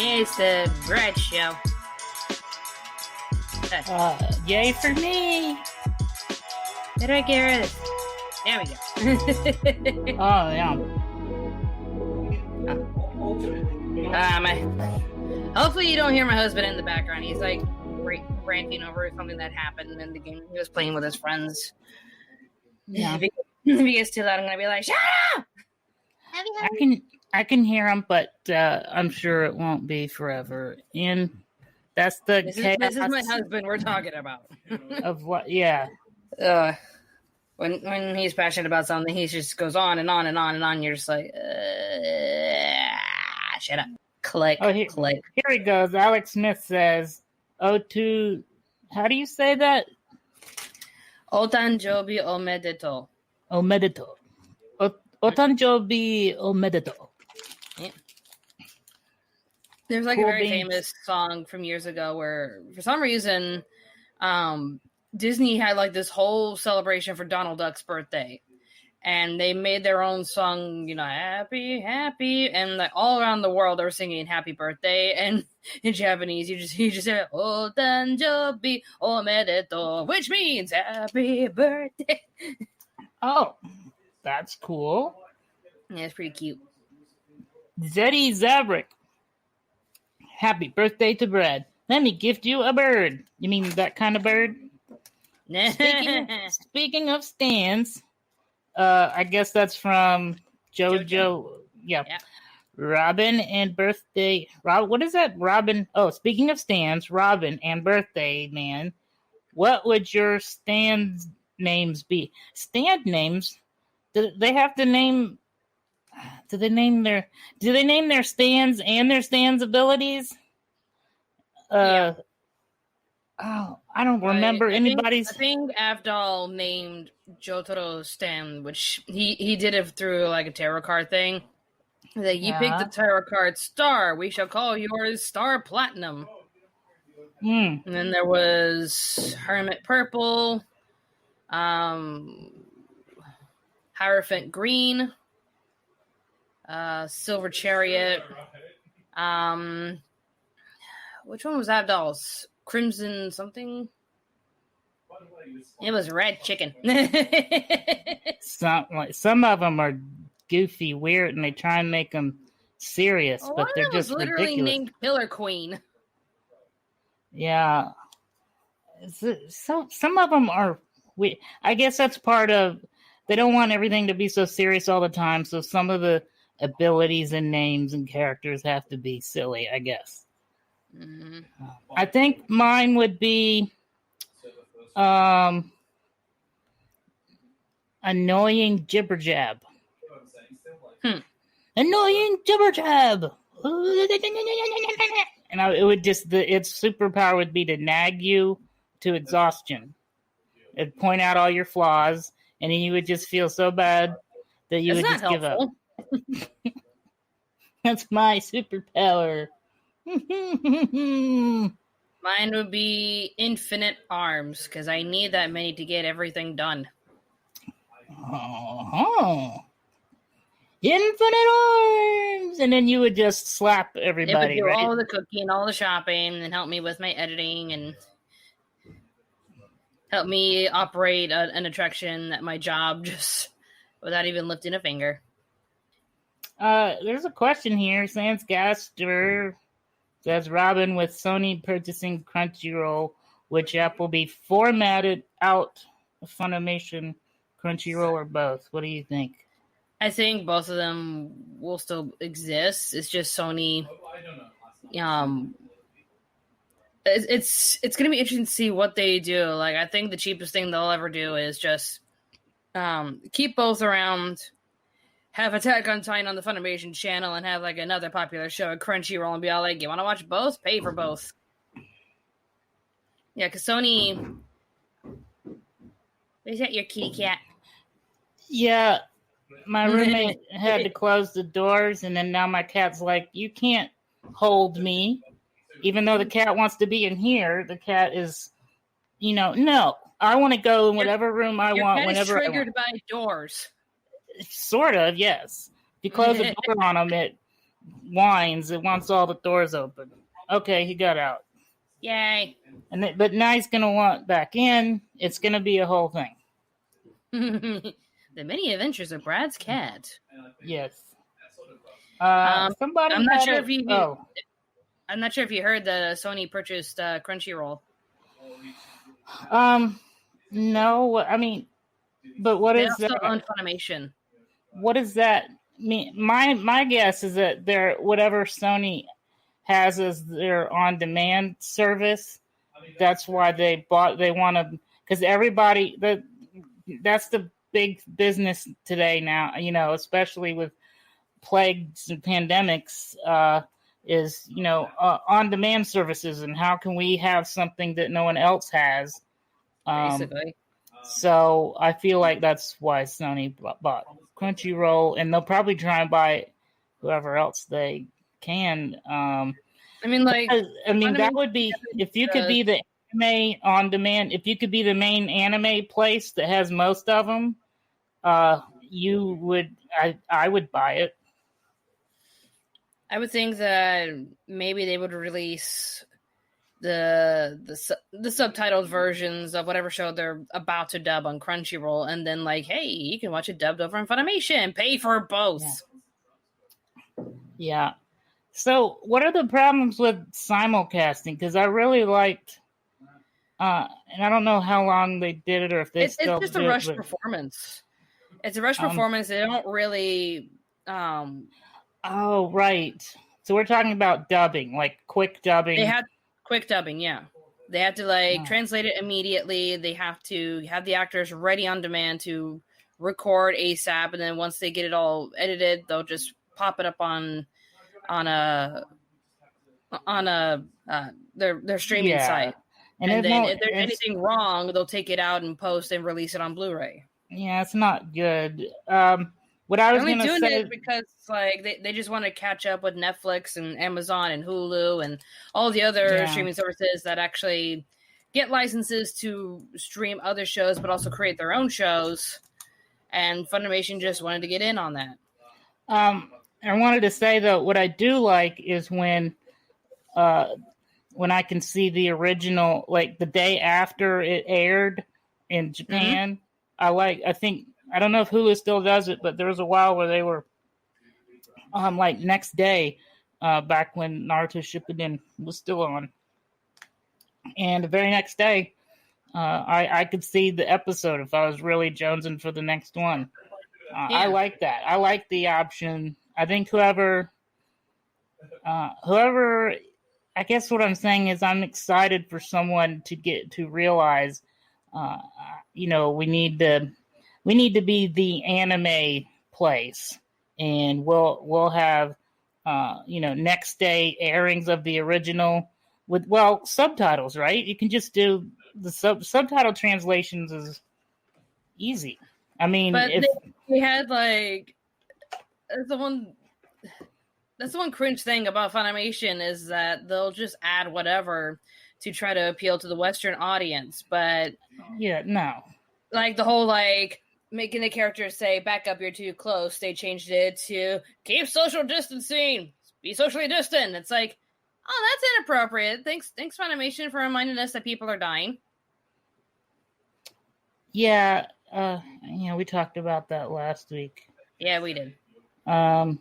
It's the Brett Show. Yay for me! How do I get rid of this? There we go. Oh, yeah. Hopefully you don't hear my husband in the background. He's like ranting over something that happened in the game. He was playing with his friends. Yeah. If he gets too loud, I'm gonna be like, "Shut up!" I can hear him, but I'm sure it won't be forever. And that's the this is my husband we're talking about. Of what? Yeah. When he's passionate about something, he just goes on and on and on and on. You're just like, shut up. Click, click. Here he goes. Alex Smith says, how do you say that? Otanjobi omedeto. Omedeto. Otanjobi omedeto. Yeah. There's like a very famous song from years ago where, for some reason, Disney had like this whole celebration for Donald Duck's birthday. And they made their own song, happy, happy, and like all around the world they were singing "Happy Birthday." And in Japanese, you just say "Otanjobi omedeto," which means "Happy Birthday." Oh, that's cool. Yeah, it's pretty cute. Zeddy Zabrik, happy birthday to Brad. Let me gift you a bird. You mean that kind of bird? Speaking of stands. I guess that's from JoJo. Yeah. Robin and Birthday. What is that? Robin. Oh, speaking of stands, Robin and Birthday Man. What would your stand names be? Stand names? Do they have to name? Do they name their stands and their stands abilities? Yeah. Oh, I don't remember anybody's. I think Avdol named Jotaro's stand, which he did it through like a tarot card thing. Like, you picked the tarot card Star. We shall call yours Star Platinum. And then there was Hermit Purple, Hierophant Green, Silver Chariot. Which one was Avdol's? Crimson something? It was Red Chicken. Some of them are goofy, weird, and they try and make them serious, but they're just literally ridiculous. Named Pillar Queen. Yeah. So some of them are weird. I guess that's part of. They don't want everything to be so serious all the time, so some of the abilities and names and characters have to be silly, I guess. Mm-hmm. I think mine would be annoying jibber jab. Annoying jibber jab. And it would just its superpower would be to nag you to exhaustion. It'd point out all your flaws, and then you would just feel so bad that you would just give up. That's my superpower. Mine would be infinite arms, because I need that many to get everything done. Infinite arms! And then you would just slap everybody. It would do all the cooking, all the shopping, and help me with my editing, and help me operate an attraction at my job just without even lifting a finger. There's a question here. Sans Gaster says Robin with Sony purchasing Crunchyroll, which app will be formatted out of Funimation, Crunchyroll, or both? What do you think? I think both of them will still exist. It's just Sony. It's going to be interesting to see what they do. Like, I think the cheapest thing they'll ever do is just keep both around. Have Attack on Titan on the Funimation channel and have like another popular show at Crunchyroll and be all like, you want to watch both? Pay for both. Yeah, because Sony... Is that your kitty cat? Yeah, my roommate had to close the doors, and then now my cat's like, you can't hold me. Even though the cat wants to be in here, the cat is, no. I want to go in whatever room I want whenever I want. Triggered by doors. Sort of, yes. If you close the door on them, whines. It wants all the doors open. Okay, he got out. Yay! But now he's going to want back in. It's going to be a whole thing. The Many Adventures of Brad's Cat. Yes. Somebody. I'm not sure if you. I'm not sure if you heard that Sony purchased Crunchyroll. No. I mean, but what is that? On Funimation. What does that mean? My guess is that whatever Sony has as their on-demand service. That's why they want to, because everybody that's the big business today now. Especially with plagues and pandemics, is on-demand services, and how can we have something that no one else has? Basically. So I feel like that's why Sony bought Crunchyroll, and they'll probably try and buy whoever else they can. That would be, if you could be the anime on demand, if you could be the main anime place that has most of them, I would buy it. I would think that maybe they would release the subtitled versions of whatever show they're about to dub on Crunchyroll, and then hey, you can watch it dubbed over on Funimation. Pay for both. Yeah. So, what are the problems with simulcasting? Because I really liked, and I don't know how long they did it, or if they still do it. It's just a rush performance. It's a rush performance. They don't really. Oh, right. So we're talking about dubbing, quick dubbing. They had quick dubbing, yeah. They have to translate it immediately. They have to have the actors ready on demand to record ASAP, and then once they get it all edited, they'll just pop it up on their streaming site. And then if there's anything wrong, they'll take it out and post and release it on Blu-ray. Yeah, it's not good. What I was going to say it because they just want to catch up with Netflix and Amazon and Hulu and all the other streaming services that actually get licenses to stream other shows, but also create their own shows. And Funimation just wanted to get in on that. I wanted to say though, what I do like is when I can see the original, the day after it aired in Japan. Mm-hmm. I don't know if Hulu still does it, but there was a while where they were next day, back when Naruto Shippuden was still on. And the very next day, I could see the episode if I was really jonesing for the next one. I like that. I like the option. I think whoever, I guess what I'm saying is I'm excited for someone to realize, we need to be the anime place, and we'll have, next day airings of the original with, subtitles, right? You can just do the subtitle translations is easy. I mean, but they had that's the one cringe thing about Funimation is that they'll just add whatever to try to appeal to the Western audience. But no, the whole making the characters say "back up, you're too close." They changed it to "keep social distancing, be socially distant." It's oh, that's inappropriate. Thanks Funimation for reminding us that people are dying. Yeah, we talked about that last week. Yeah, we did. But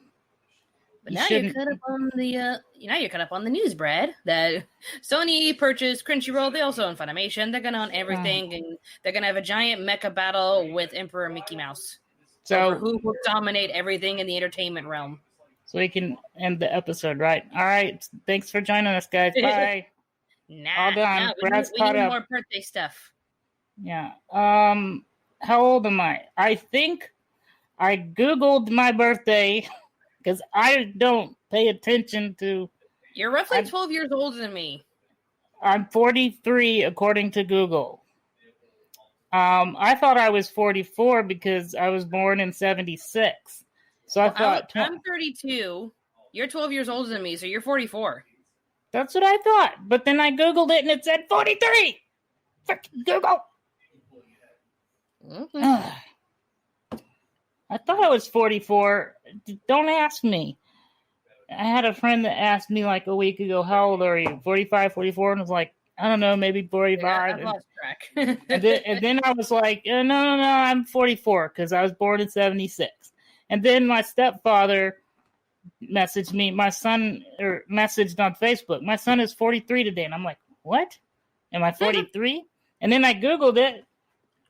now you're caught up on the news, Brad. That Sony purchased Crunchyroll. They also own Funimation. They're gonna own everything, and they're gonna have a giant mecha battle with Emperor Mickey Mouse. So who will dominate everything in the entertainment realm? So we can end the episode, right? All right. Thanks for joining us, guys. Bye. All done. Brad's caught up. We need more birthday stuff. Yeah. How old am I? I think I Googled my birthday because I don't pay attention to. You're roughly 12 years older than me. I'm 43 according to Google. I thought I was 44 because I was born in 76. So I thought I'm 32. You're 12 years older than me, so you're 44. That's what I thought. But then I Googled it and it said 43. Freaking Google. Okay. I thought I was 44. Don't ask me. I had a friend that asked me like a week ago, how old are you? 45, 44? And I was like, I don't know, maybe 45. Yeah, I lost track. and then I was like, no, I'm 44 because I was born in 76. And then my stepfather messaged me, messaged on Facebook, my son is 43 today. And I'm like, what? Am I 43? And then I Googled it.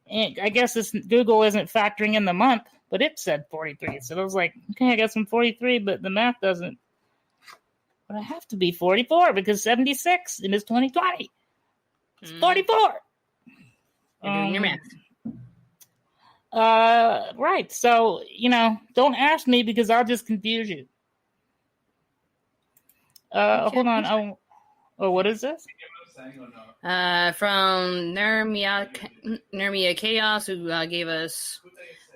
And I guess Google isn't factoring in the month, but it said 43. So I was like, okay, I guess I'm 43, but the math doesn't. But I have to be 44 because 76 and it's 2020. It's 44. You're doing your math. Right. So, don't ask me because I'll just confuse you. Hold on. Oh, what is this? From Nermia Chaos, who gave us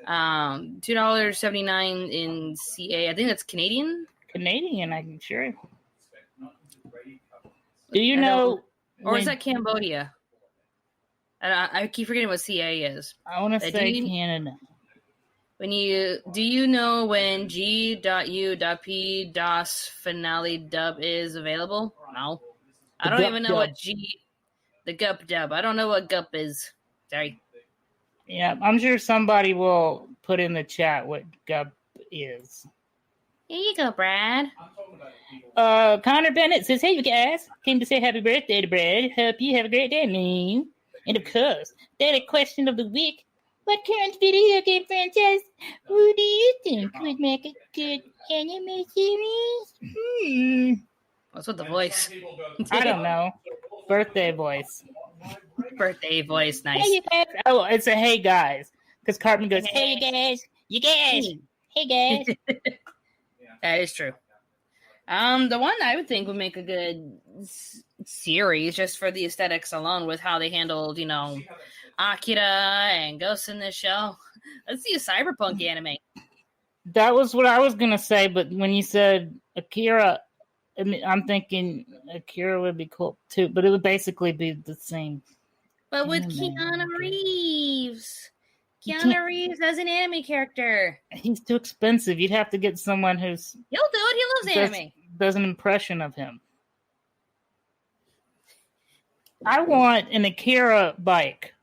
$2.79 in CA. I think that's Canadian. Canadian, I'm sure. Do you know? Or is that Cambodia? I keep forgetting what CA is. I want to say Canada. Do you know when G.U.P. DOS finale dub is available? No. I don't even know what the GUP dub. I don't know what GUP is. Sorry. Yeah, I'm sure somebody will put in the chat what GUP is. Here you go, Brad. Connor Bennett says, hey, you guys. Came to say happy birthday to Brad. Hope you have a great day, man. And of course, daily question of the week. What current video game franchise who do you think would make a good anime series? What's with the voice? I don't know. Birthday voice. Birthday voice, nice. Hey, you guys. Oh, it's a hey, guys. Because Cartman goes, hey, you guys. You guys. Hey, guys. That is true. The one I would think would make a good series just for the aesthetics alone with how they handled, Akira and Ghost in the Shell. Let's see a cyberpunk anime. That was what I was going to say, but when you said Akira, I'm thinking Akira would be cool too, but it would basically be the same. But with Keanu Reeves. Keanu Reeves as an anime character. He's too expensive. You'd have to get someone who's... He'll do it. He loves anime. Does an impression of him. I want an Akira bike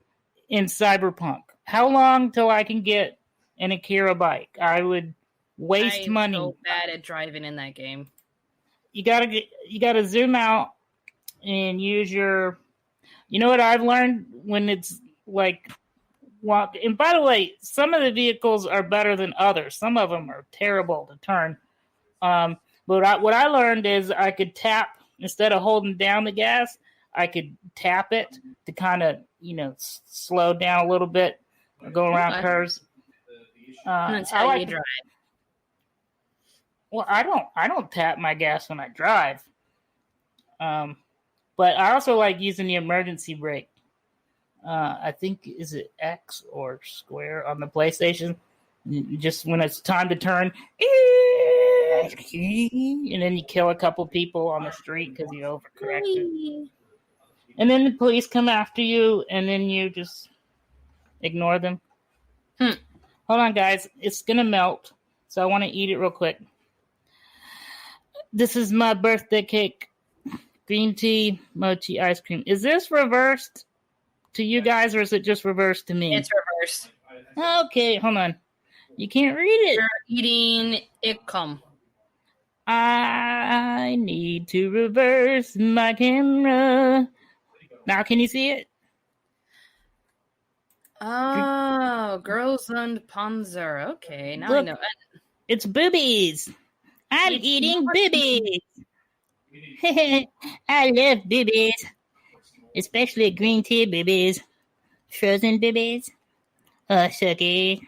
in Cyberpunk. How long till I can get an Akira bike? I would waste money. I'm so bad at driving in that game. You gotta zoom out and use your... You know what I've learned when it's like... walk. And by the way, some of the vehicles are better than others. Some of them are terrible to turn. But what I learned is I could tap, instead of holding down the gas, I could tap it to kind of, slow down a little bit, or go around curves. That's how you drive. Well, I don't tap my gas when I drive. But I also like using the emergency brake. I think, is it X or square on the PlayStation? Just when it's time to turn, and then you kill a couple people on the street because you overcorrected. And then the police come after you, and then you just ignore them. Hold on, guys. It's going to melt, so I want to eat it real quick. This is my birthday cake. Green tea, mochi ice cream. Is this reversed to you guys, or is it just reversed to me? It's reversed. Okay, hold on. You can't read it. You're eating ikum. I need to reverse my camera. Now, can you see it? Oh, Girls und Panzer. Okay, now Look, I know it. It's boobies. I'm eating boobies. I love boobies. Especially green tea boobies. Frozen boobies. Sucky.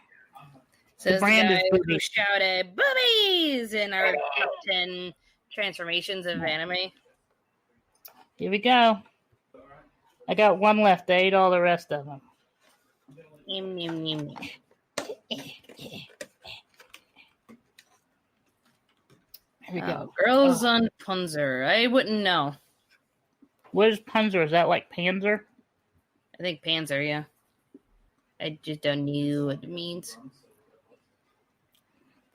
Says the brand is who shouted boobies in our top 10 transformations of anime. Here we go. I got one left. I ate all the rest of them. Here we go. Girls on Panzer. I wouldn't know. What is Panzer? Is that like Panzer? I think Panzer, yeah. I just don't know what it means.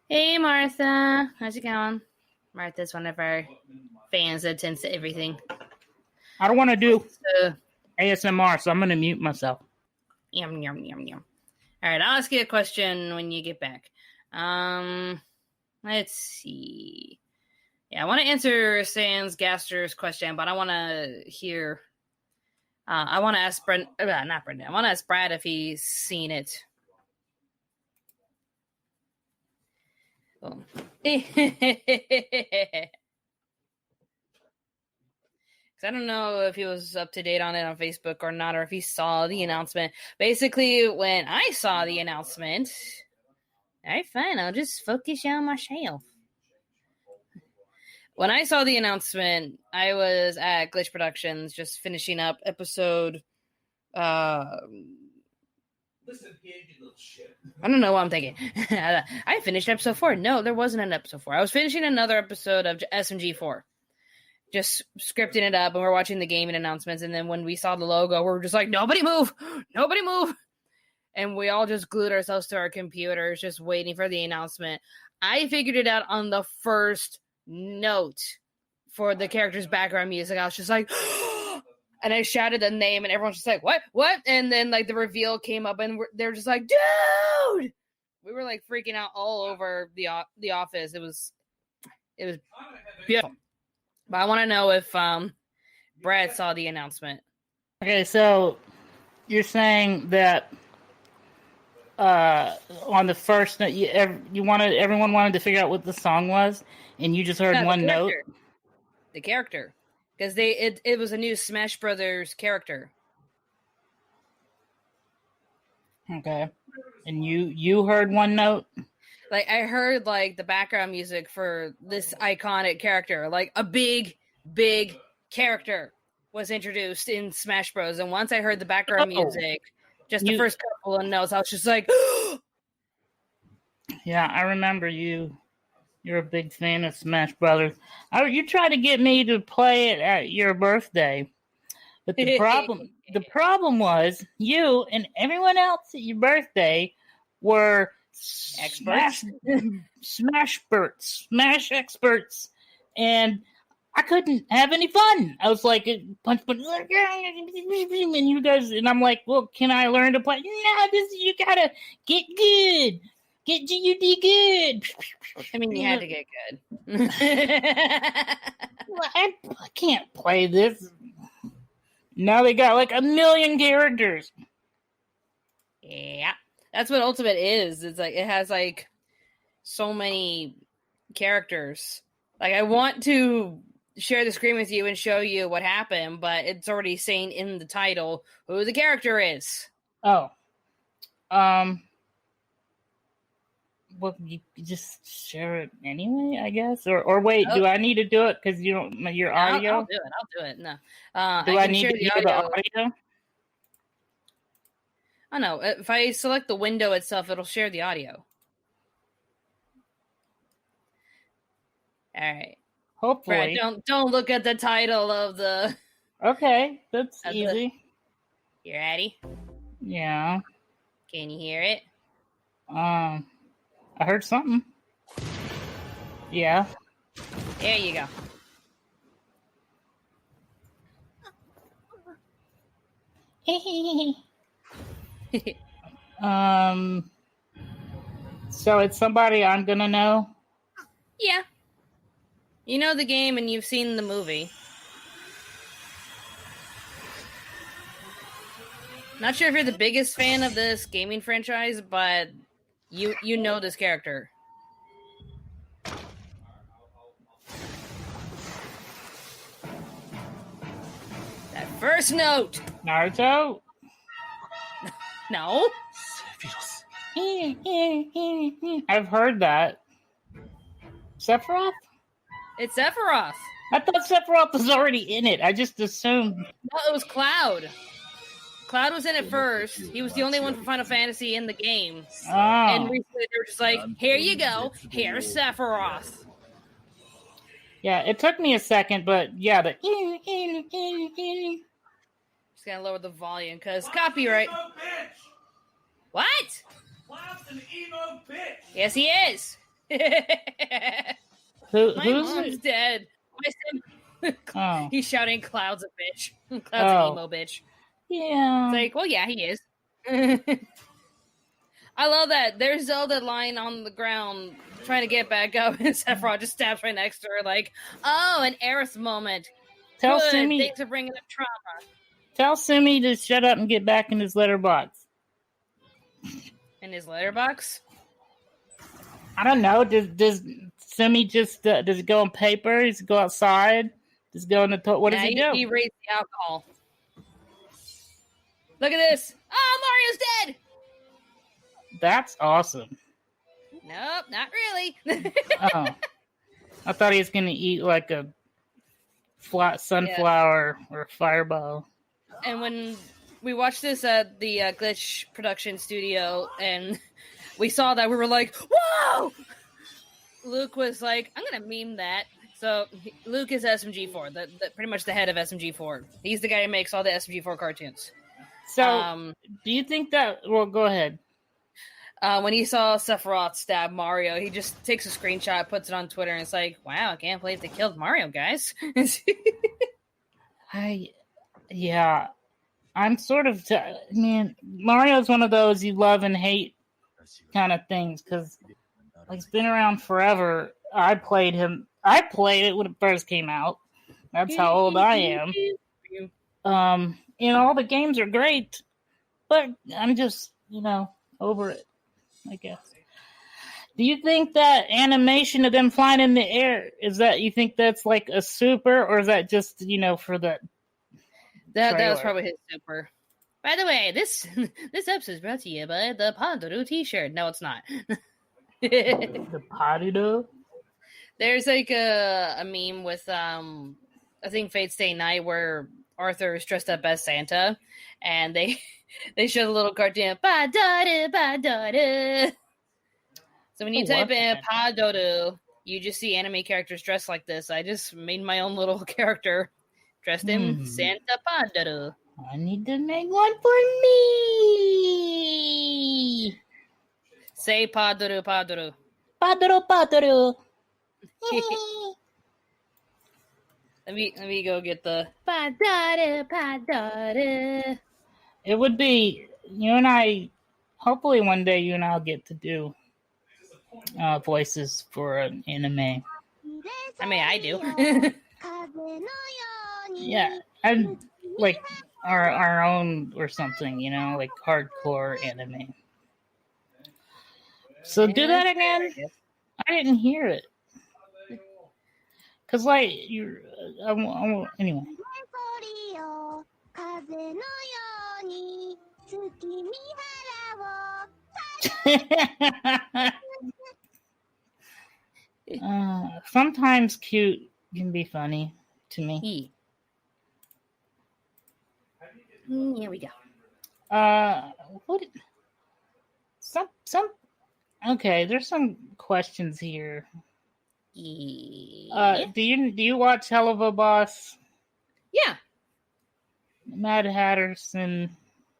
Hey, Martha. How's it going? Martha's one of our fans that attends to everything. I don't want to do ASMR, so I'm going to mute myself. Yum, yum, yum, yum. All right, I'll ask you a question when you get back. Let's see. Yeah, I want to answer Sans Gaster's question, but I want to hear... I want to ask not Brendan. I want to ask Brad if he's seen it. Oh. I don't know if he was up to date on it on Facebook or not, or if he saw the announcement. Basically, when I saw the announcement, all right, fine, I'll just focus on my shelf. When I saw the announcement, I was at Glitch Productions just finishing up episode... Listen here, you little shit. I don't know what I'm thinking. I finished episode 4. No, there wasn't an episode 4. I was finishing another episode of SMG 4. Just scripting it up, and we're watching the gaming announcements, and then when we saw the logo, we were just like, nobody move! Nobody move! And we all just glued ourselves to our computers, just waiting for the announcement. I figured it out on the first note for the character's background music. I was just like... And I shouted the name, and everyone's just like, what? What? And then, like, the reveal came up, and they're just like, dude! We were, like, freaking out all over the office. It was beautiful. But I want to know if Brad saw the announcement. Okay, so you're saying that on the first note, everyone wanted to figure out what the song was, and you just heard one note? The character. Because it was a new Smash Brothers character. Okay. And you heard one note? Like, I heard, like, the background music for this iconic character. Like, a big, big character was introduced in Smash Bros. And once I heard the background music, just the first couple of notes, I was just like... Yeah, I remember you... You're a big fan of Smash Brothers. You tried to get me to play it at your birthday, but the problem was you and everyone else at your birthday were experts, Smash experts, and I couldn't have any fun. I was like, punch, and you guys, and I'm like, well, can I learn to play? No, you gotta get good. Get GUD good. I mean, you had to get good. Well, I can't play this. Now they got like 1 million characters. Yeah. That's what Ultimate is. It's like, it has like so many characters. Like, I want to share the screen with you and show you what happened, but it's already saying in the title who the character is. Oh. Well, you just share it anyway, I guess, or wait. Do I need to do it because you don't your audio? I'll do it. No. Do I need to hear the audio? Oh no! If I select the window itself, it'll share the audio. All right. Hopefully. Brad, don't look at the title of the. Okay, that's easy. You ready? Yeah. Can you hear it? I heard something. Yeah. There you go. So it's somebody I'm gonna know? Yeah. You know the game and you've seen the movie. Not sure if you're the biggest fan of this gaming franchise, but you know this character. That first note. Naruto? No. I've heard that. Sephiroth? It's Sephiroth. I thought Sephiroth was already in it. I just assumed. No, it was Cloud. Cloud was in it first. He was the only one from Final Fantasy in the game. Oh. And recently they were just like, here you go. Here's Sephiroth. Yeah, it took me a second, but yeah, the... Just gonna lower the volume, because copyright. What? Cloud's an emo bitch. Yes, he is. My mom's dead. Oh. He's shouting, "Cloud's a bitch. Cloud's an emo bitch." Yeah. It's like, well, yeah, he is. I love that. There's Zelda lying on the ground trying to get back up, and Sephiroth just stabs right next to her, like, oh, an Aerith moment. Tell Good. Sumi. Thanks for bringing up trauma. Tell Sumi to shut up and get back in his letterbox. In his letterbox? I don't know. Does Sumi just does it go on paper? Does it go outside? Does it go in the what does he do? He raised the alcohol. Look at this. Oh, Mario's dead. That's awesome. Nope, not really. Oh, I thought he was gonna eat like a flat sunflower or a fireball. And when we watched this at the Glitch production studio, and we saw that, we were like, "Whoa!" Luke was like, "I'm gonna meme that." So Luke is SMG4, pretty much the head of SMG4. He's the guy who makes all the SMG4 cartoons. So, do you think that? Well, go ahead. When he saw Sephiroth stab Mario, he just takes a screenshot, puts it on Twitter, and it's like, "Wow, I can't believe they killed Mario, guys." I'm sort of. Man, Mario's one of those you love and hate kind of things because he's been around forever. I played him. I played it when it first came out. That's how old I am. And all the games are great, but I'm just, over it, I guess. Do you think that animation of them flying in the air, you think that's like a super, or is that just, for the That was probably his super. By the way, this episode is brought to you by the Pandaru t-shirt. No, it's not. The Pandaru? There's like a meme with, I think Fate's Day Night, where Arthur is dressed up as Santa, and they show the little cartoon, Pandaru, Pandaru. So when you type in Pandaru, you just see anime characters dressed like this. I just made my own little character dressed in Santa Pandaru. I need to make one for me. Say Pandaru, Pandaru. Pandaru, Pandaru. Let me go get the Pandaru, Pandaru. It would be you and I. Hopefully, one day you and I'll get to do voices for an anime. I mean, I do. Yeah, and like our own or something, like hardcore anime. So do that again. I didn't hear it. Cause anyway. Sometimes cute can be funny to me. Here we go. What? Some. Okay, there's some questions here. Yeah. Do you watch Hell of a Boss? Yeah. Mad Hatterson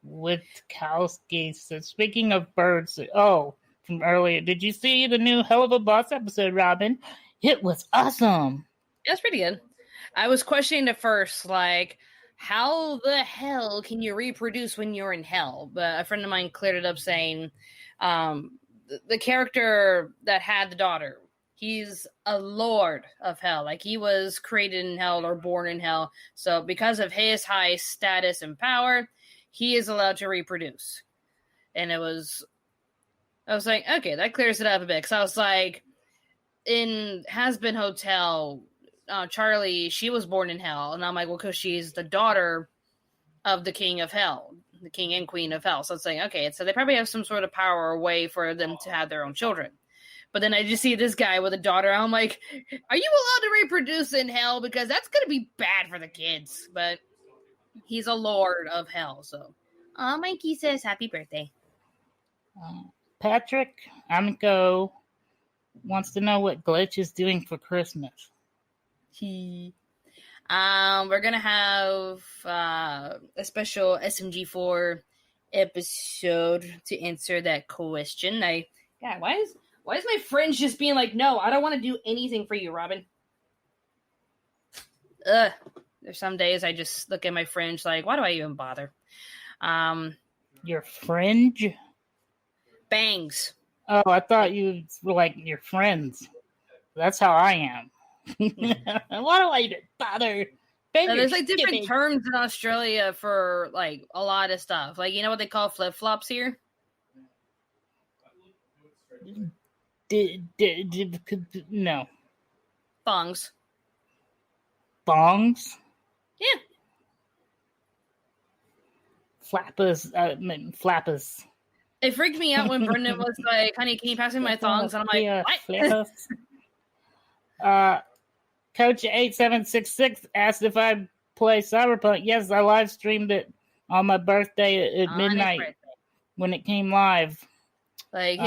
Witkowski says, speaking of birds, from earlier, did you see the new Hell of a Boss episode, Robin? It was awesome. That's pretty good. I was questioning at first, like, how the hell can you reproduce when you're in hell? But a friend of mine cleared it up saying, the character that had the daughter, he's a lord of hell. Like, he was created in hell or born in hell. So because of his high status and power, he is allowed to reproduce. And I was like, okay, that clears it up a bit. Because I was like, in Has Been Hotel, Charlie, she was born in hell. And I'm like, well, because she's the daughter of the king of hell, the king and queen of hell. So it's like, okay, so they probably have some sort of power or way for them to have their own children. But then I just see this guy with a daughter. I'm like, are you allowed to reproduce in hell? Because that's going to be bad for the kids. But he's a lord of hell. So, Mikey says happy birthday. Patrick Amico wants to know what Glitch is doing for Christmas. We're going to have a special SMG4 episode to answer that question. Why Why is my fringe just being like, no, I don't want to do anything for you, Robin? Ugh. There's some days I just look at my fringe like, why do I even bother? Your fringe? Bangs. Oh, I thought you were like your friends. That's how I am. Why do I even bother? There's like different terms in Australia for like a lot of stuff. Like, you know what they call flip flops here? No. Thongs. Thongs? Yeah. Flappers. It freaked me out when Brendan was like, honey, can you pass me my thongs? And I'm like, what? Coach 8766 asked if I play Cyberpunk. Yes, I live streamed it on my birthday at midnight when it came live. Like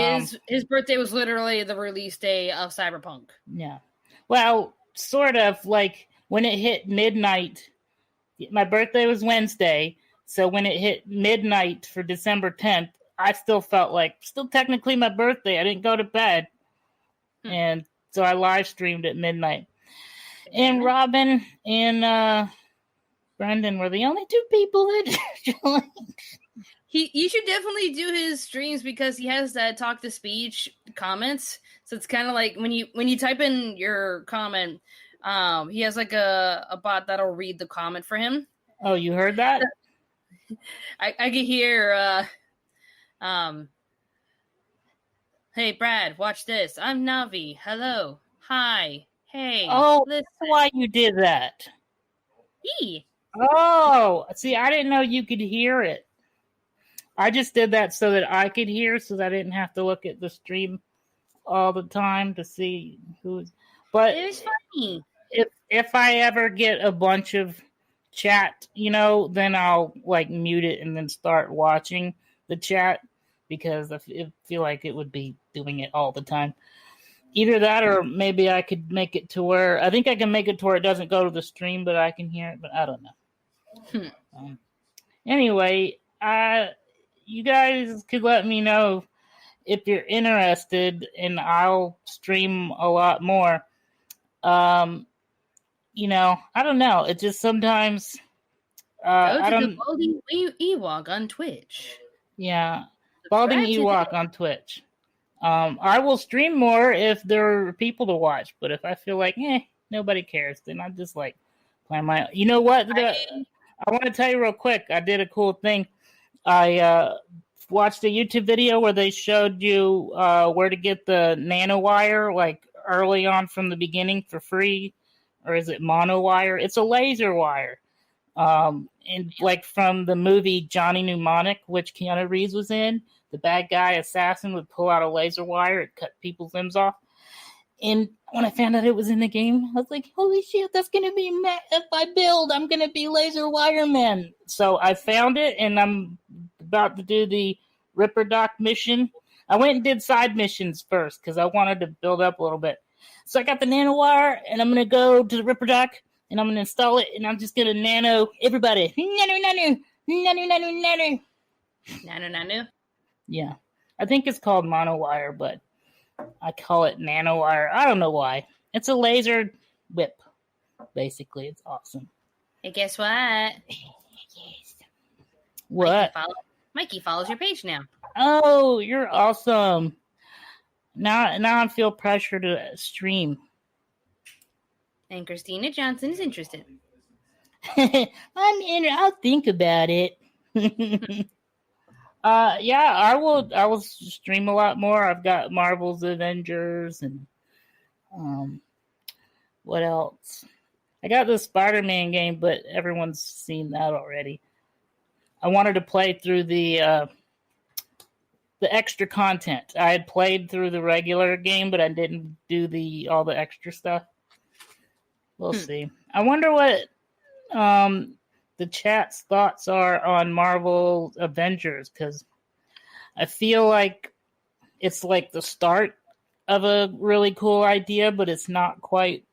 his birthday was literally the release day of Cyberpunk. Yeah. Well, sort of like when it hit midnight, my birthday was Wednesday. So when it hit midnight for December 10th, I still felt like still technically my birthday. I didn't go to bed. And so I live streamed at midnight. And Robin and Brendan were the only two people that joined. You should definitely do his streams because he has that talk to speech comments. So it's kind of like when you type in your comment, he has like a bot that'll read the comment for him. Oh, you heard that? I could hear hey Brad, watch this. I'm Navi. Hello. Hi. Hey. Oh, that's why you did that. Oh, see, I didn't know you could hear it. I just did that so that I could hear, so that I didn't have to look at the stream all the time to see who's. But it was funny. If I ever get a bunch of chat, then I'll like mute it and then start watching the chat because I feel like it would be doing it all the time. Either that or maybe I could make it to where I think I can make it to where it doesn't go to the stream, but I can hear it. But I don't know. Anyway, you guys could let me know if you're interested, and I'll stream a lot more. I don't know. It just sometimes. Go to the BaldingEwok on Twitch. Yeah, BaldingEwok on Twitch. I will stream more if there are people to watch, but if I feel like, nobody cares, then I just like plan my. You know what? I want to tell you real quick. I did a cool thing. I watched a YouTube video where they showed you where to get the nanowire, like early on from the beginning for free, or is it monowire? It's a laser wire. And like from the movie Johnny Mnemonic, which Keanu Reeves was in, the bad guy assassin would pull out a laser wire and cut people's limbs off. And when I found out it was in the game, I was like, holy shit, that's going to be if I build, I'm going to be Laser Wireman. So I found it, and I'm about to do the Ripper Doc mission. I went and did side missions first because I wanted to build up a little bit. So I got the nanowire, and I'm going to go to the Ripper Doc, and I'm going to install it, and I'm just going to nano everybody. Nano. Nano? Yeah. I think it's called monowire, but I call it nanowire. I don't know why. It's a laser whip, basically. It's awesome. Hey, guess what? Yes. What? Mikey follows your page now. Oh, you're awesome. Now I feel pressure to stream. And Christina Johnson is interested. I'll think about it. Yeah, I will stream a lot more. I've got Marvel's Avengers and what else? I got the Spider-Man game, but everyone's seen that already. I wanted to play through the extra content. I had played through the regular game, but I didn't do all the extra stuff. We'll see. I wonder what the chat's thoughts are on Marvel Avengers, because I feel like it's like the start of a really cool idea, but it's not quite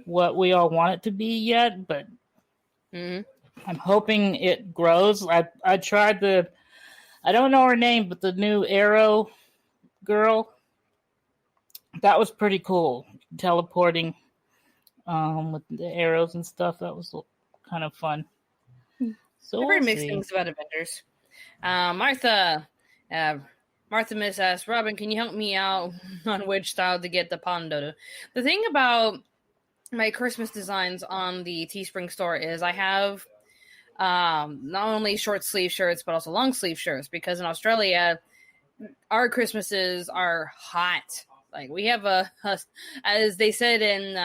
what we all want it to be yet. But I'm hoping it grows. I tried I don't know her name, but the new Arrow girl, that was pretty cool. Teleporting with the arrows and stuff. That was kind of fun. So I've heard mixed things about Avengers. Martha Miss asks, Robin, can you help me out on which style to get the Pondo? The thing about my Christmas designs on the Teespring store is I have not only short sleeve shirts but also long sleeve shirts, because in Australia our Christmases are hot. Like we have a as they said in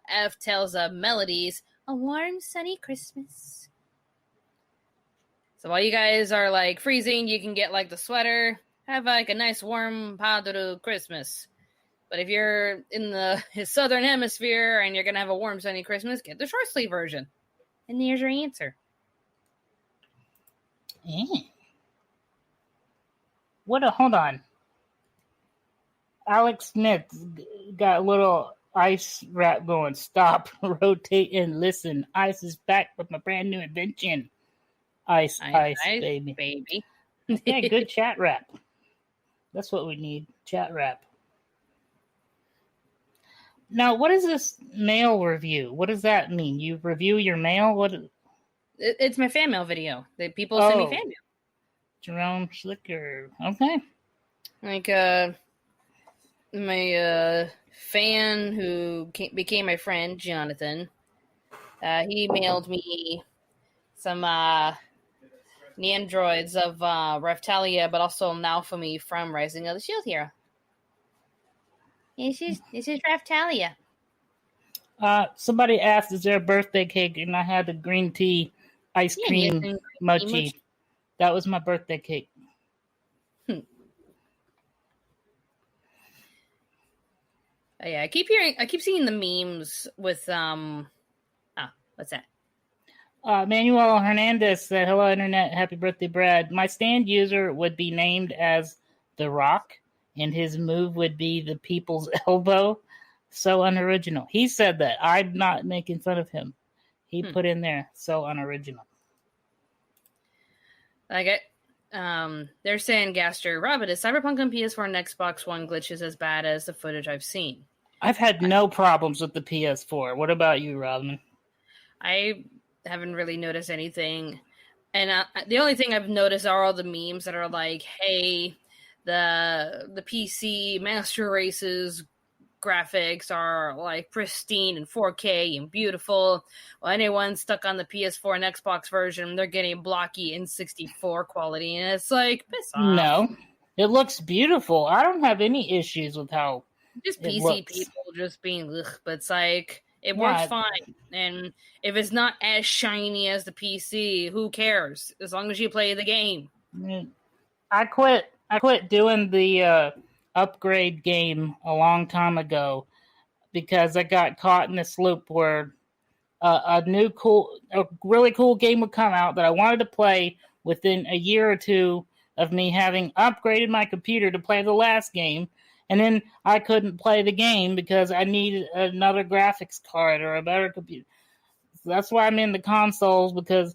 F Tales of Melodies, a warm sunny Christmas. So while you guys are like freezing, you can get like the sweater, have like a nice warm Padre Christmas. But if you're in the southern hemisphere and you're gonna have a warm sunny Christmas, get the short sleeve version. And there's your answer. Hold on. Alex Smith got a little ice rap going. Stop, rotate, and listen. Ice is back with my brand new invention. Ice, baby. Yeah, good chat rap. That's what we need. Chat rap. Now, what is this mail review? What does that mean? You review your mail? What? It's my fan mail video. That people send me fan mail. Jerome Schlicker. Okay. Like my fan who became my friend, Jonathan. He mailed me some Neandroids of Raftalia, but also Naofumi from Rising of the Shield Hero. This is Raftalia. Somebody asked, is there a birthday cake? And I had the green tea ice cream mochi. That was my birthday cake. Yeah, I keep seeing the memes with what's that? Manuel Hernandez said, hello, Internet. Happy birthday, Brad. My stand user would be named as The Rock, and his move would be the People's Elbow. So unoriginal. He said that. I'm not making fun of him. He put in there, so unoriginal. Like it. They're saying, Gaster, Robin, is Cyberpunk on PS4 and Xbox One glitches as bad as the footage I've seen? I've had no problems with the PS4. What about you, Robin? I haven't really noticed anything. And the only thing I've noticed are all the memes that are like, hey, the PC Master Race's graphics are like pristine and 4K and beautiful. Well, anyone stuck on the PS4 and Xbox version, they're getting blocky in 64 quality. And it's like, piss off. No, it looks beautiful. I don't have any issues with how just PC people just being ugh, but it's like it works fine. And if it's not as shiny as the PC, who cares? As long as you play the game. I quit doing the upgrade game a long time ago because I got caught in this loop where a really cool game would come out that I wanted to play within a year or two of me having upgraded my computer to play the last game. And then I couldn't play the game because I needed another graphics card or a better computer. So that's why I'm in the consoles, because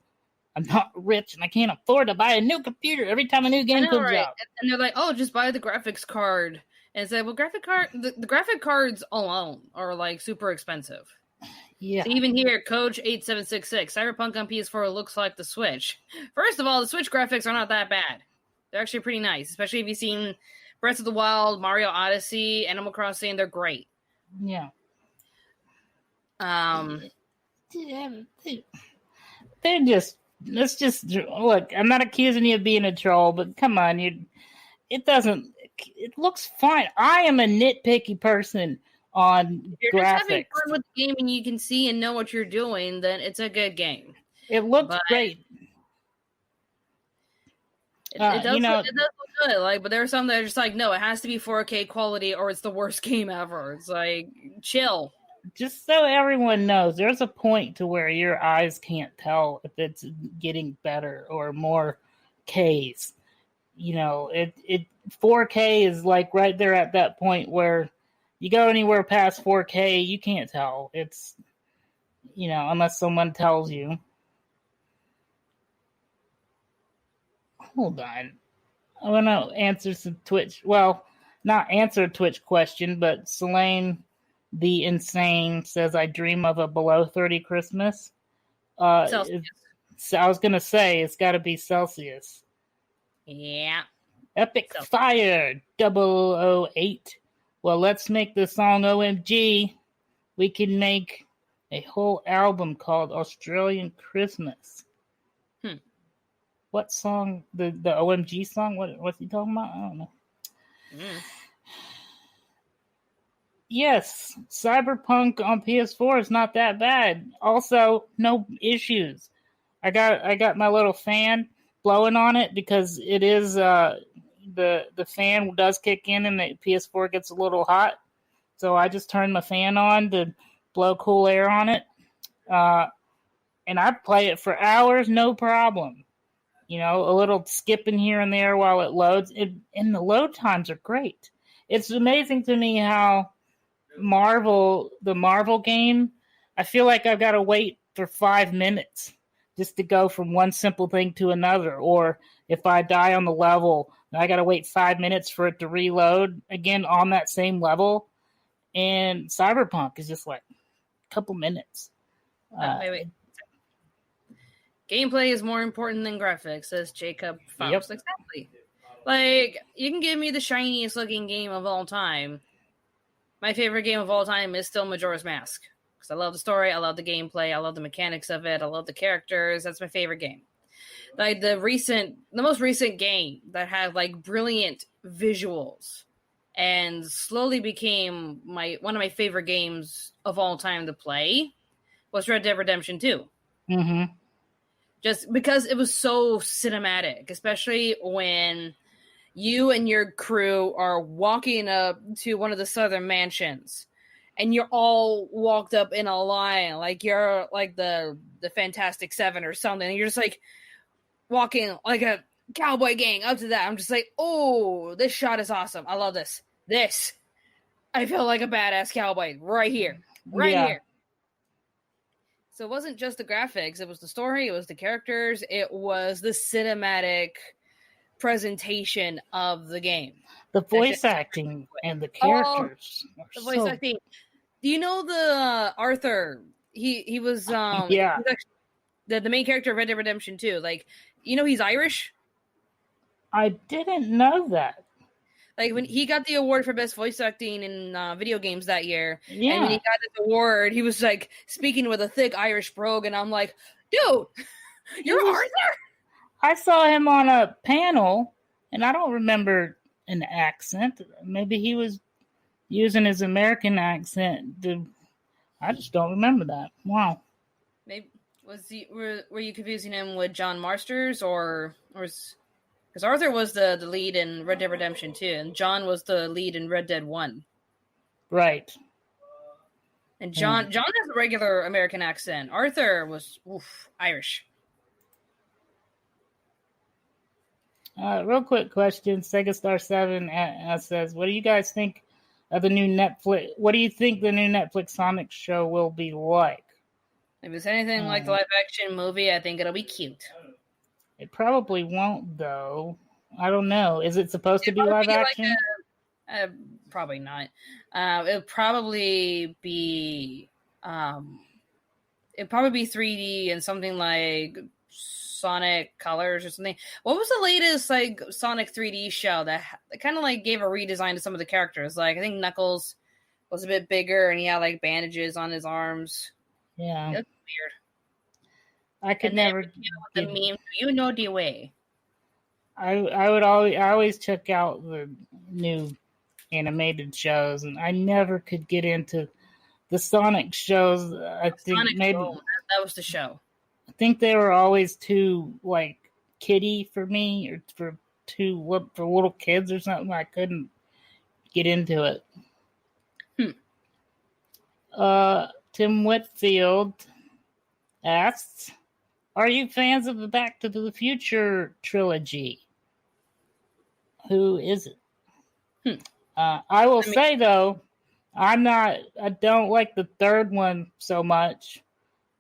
I'm not rich and I can't afford to buy a new computer every time a new game comes out. And they're like, oh, just buy the graphics card. And it's like, well, the graphic cards alone are like super expensive. Yeah. So even here, Coach 8766, Cyberpunk on PS4 looks like the Switch. First of all, the Switch graphics are not that bad. They're actually pretty nice, especially if you've seen Breath of the Wild, Mario Odyssey, Animal Crossing. They're great. Yeah. They're just. Let's just look. I'm not accusing you of being a troll, but come on, it looks fine. I am a nitpicky person on if you're graphics. Just having fun with the game and you can see and know what you're doing, then it's a good game. It looks great. It does look good. Like, but there are some that are just like, no, it has to be 4K quality or it's the worst game ever. It's like, chill. Just so everyone knows, there's a point to where your eyes can't tell if it's getting better or more Ks. You know, it 4K is like right there at that point where you go anywhere past 4K, you can't tell. It's, you know, unless someone tells you. Hold on. I want to answer some Twitch. Well, not answer a Twitch question, but Selene the Insane says, I dream of a below 30 Christmas. Celsius. I was going to say, it's got to be Celsius. Yeah. Epic Celsius. Fire 008. Well, let's make the song OMG. We can make a whole album called Australian Christmas. What song? The OMG song? What's he talking about? I don't know. Yes, Cyberpunk on PS4 is not that bad. Also, no issues. I got my little fan blowing on it because it is the fan does kick in and the PS4 gets a little hot. So I just turned my fan on to blow cool air on it. And I play it for hours, no problem. You know, a little skipping here and there while it loads. And the load times are great. It's amazing to me how the Marvel game, I feel like I've got to wait for 5 minutes just to go from one simple thing to another. Or if I die on the level, I got to wait 5 minutes for it to reload again on that same level. And Cyberpunk is just like a couple minutes. Wait. Gameplay is more important than graphics, says Jacob Faust. Yep. Exactly. Like, you can give me the shiniest looking game of all time. My favorite game of all time is still Majora's Mask. Because I love the story, I love the gameplay, I love the mechanics of it, I love the characters. That's my favorite game. Like, the most recent game that had, like, brilliant visuals and slowly became one of my favorite games of all time to play was Red Dead Redemption 2. Mm-hmm. Just because it was so cinematic, especially when you and your crew are walking up to one of the southern mansions and you're all walked up in a line, like you're like the Fantastic Seven or something. And you're just like walking like a cowboy gang up to that. I'm just like, oh, this shot is awesome. I love this. I feel like a badass cowboy right here. Here. So it wasn't just the graphics, it was the story, it was the characters, it was the cinematic presentation of the game. The voice acting and the characters. The voice acting. Do you know the Arthur? He was he was the main character of Red Dead Redemption 2. Like, you know he's Irish? I didn't know that. Like, when he got the award for best voice acting in video games that year, and when he got this award, he was like speaking with a thick Irish brogue, and I'm like, dude, you're Arthur? I saw him on a panel, and I don't remember an accent. Maybe he was using his American accent. I just don't remember that. Wow. Maybe were you confusing him with John Marsters or because Arthur was the lead in Red Dead Redemption 2, and John was the lead in Red Dead 1. Right. And John has a regular American accent. Arthur was Irish. Real quick question. Sega Star 7 says, what do you guys think of the new Netflix? What do you think the new Netflix Sonic show will be like? If it's anything like the live action movie, I think it'll be cute. It probably won't, though. I don't know. Is it supposed to be live action? Probably not. It'll probably be 3D and something like Sonic Colors or something. What was the latest like Sonic 3D show that kind of like gave a redesign to some of the characters? Like, I think Knuckles was a bit bigger and he had like bandages on his arms. Yeah, it looked weird. I could never. The meme, the way. I always check out the new animated shows, and I never could get into the Sonic shows. I think Sonic maybe that was the show. I think they were always too like kiddie for me, or for little kids or something. I couldn't get into it. Tim Whitfield asks, are you fans of the Back to the Future trilogy? Who is it? I will say, though, I don't like the third one so much,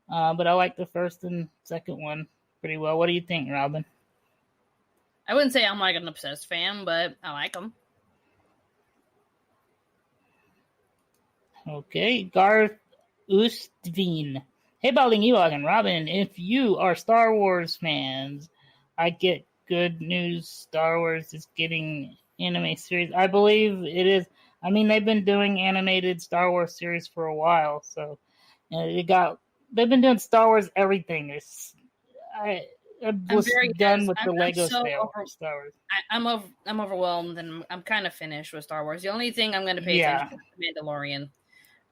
but I like the first and second one pretty well. What do you think, Robin? I wouldn't say I'm like an obsessed fan, but I like them. Okay, Garth Ustveen. Hey, BaldingEwok and Robin, if you are Star Wars fans, I get good news. Star Wars is getting anime series. I believe it is. I mean, they've been doing animated Star Wars series for a while, so they've been doing Star Wars everything. I was done with the Lego Star Wars. I'm overwhelmed, and I'm kind of finished with Star Wars. The only thing I'm going to pay attention to is Mandalorian,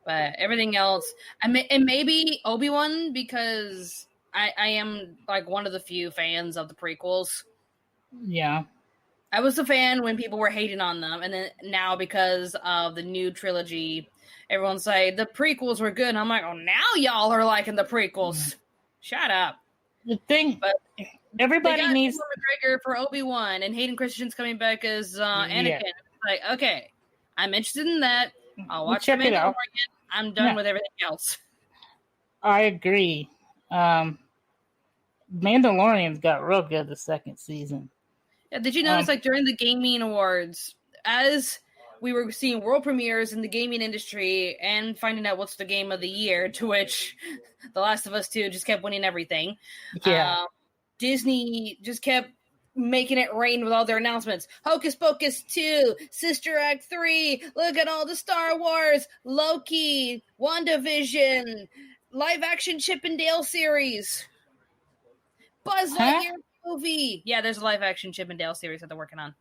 but everything else, and maybe Obi-Wan, because I am like one of the few fans of the prequels. Yeah. I was a fan when people were hating on them, and then now because of the new trilogy, everyone's like, the prequels were good. And I'm like, oh, now y'all are liking the prequels. Shut up. The thing, but everybody needs McGregor for Obi-Wan, and Hayden Christensen's coming back as Anakin. Yeah. Like, okay, I'm interested in that. I'll watch Check it out. I'm done with everything else. I agree. Mandalorian's got real good the second season. Yeah, did you notice, like, during the gaming awards, as we were seeing world premieres in the gaming industry and finding out what's the game of the year, to which The Last of Us 2 just kept winning everything. Yeah. Disney just kept making it rain with all their announcements. Hocus Pocus 2, Sister Act 3, look at all the Star Wars, Loki, WandaVision, live action Chip and Dale series, Buzz Lightyear movie. Yeah, there's a live action Chip and Dale series that they're working on.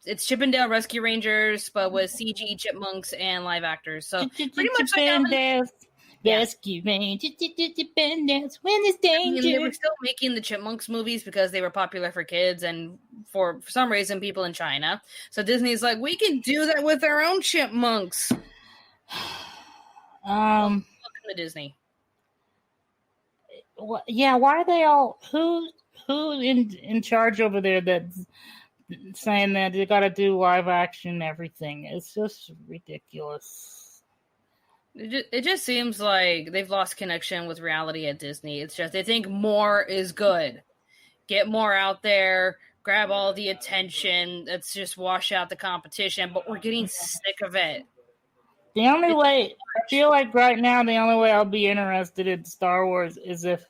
It's Chip and Dale Rescue Rangers, but with CG chipmunks and live actors. So pretty much like Rescue Rangers, when there's danger. They were still making the Chipmunks movies because they were popular for kids and for some reason people in China. So Disney's like, we can do that with our own chipmunks. Welcome to Disney. Yeah, why are they all who in charge over there that's saying that they got to do live action everything? It's just ridiculous. It just seems like they've lost connection with reality at Disney. It's just they think more is good. Get more out there, grab all the attention. Let's just wash out the competition. But we're getting sick of it. The only way I feel like right now, the only way I'll be interested in Star Wars is if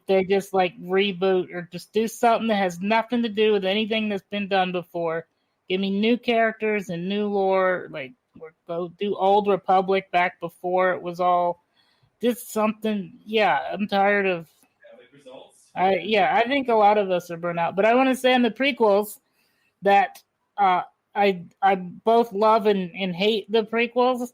they just like reboot or just do something that has nothing to do with anything that's been done before. Give me new characters and new lore, like. Or go do Old Republic back before it was all just something. Yeah, I'm tired of. I think a lot of us are burnt out. But I want to say in the prequels that I both love and hate the prequels.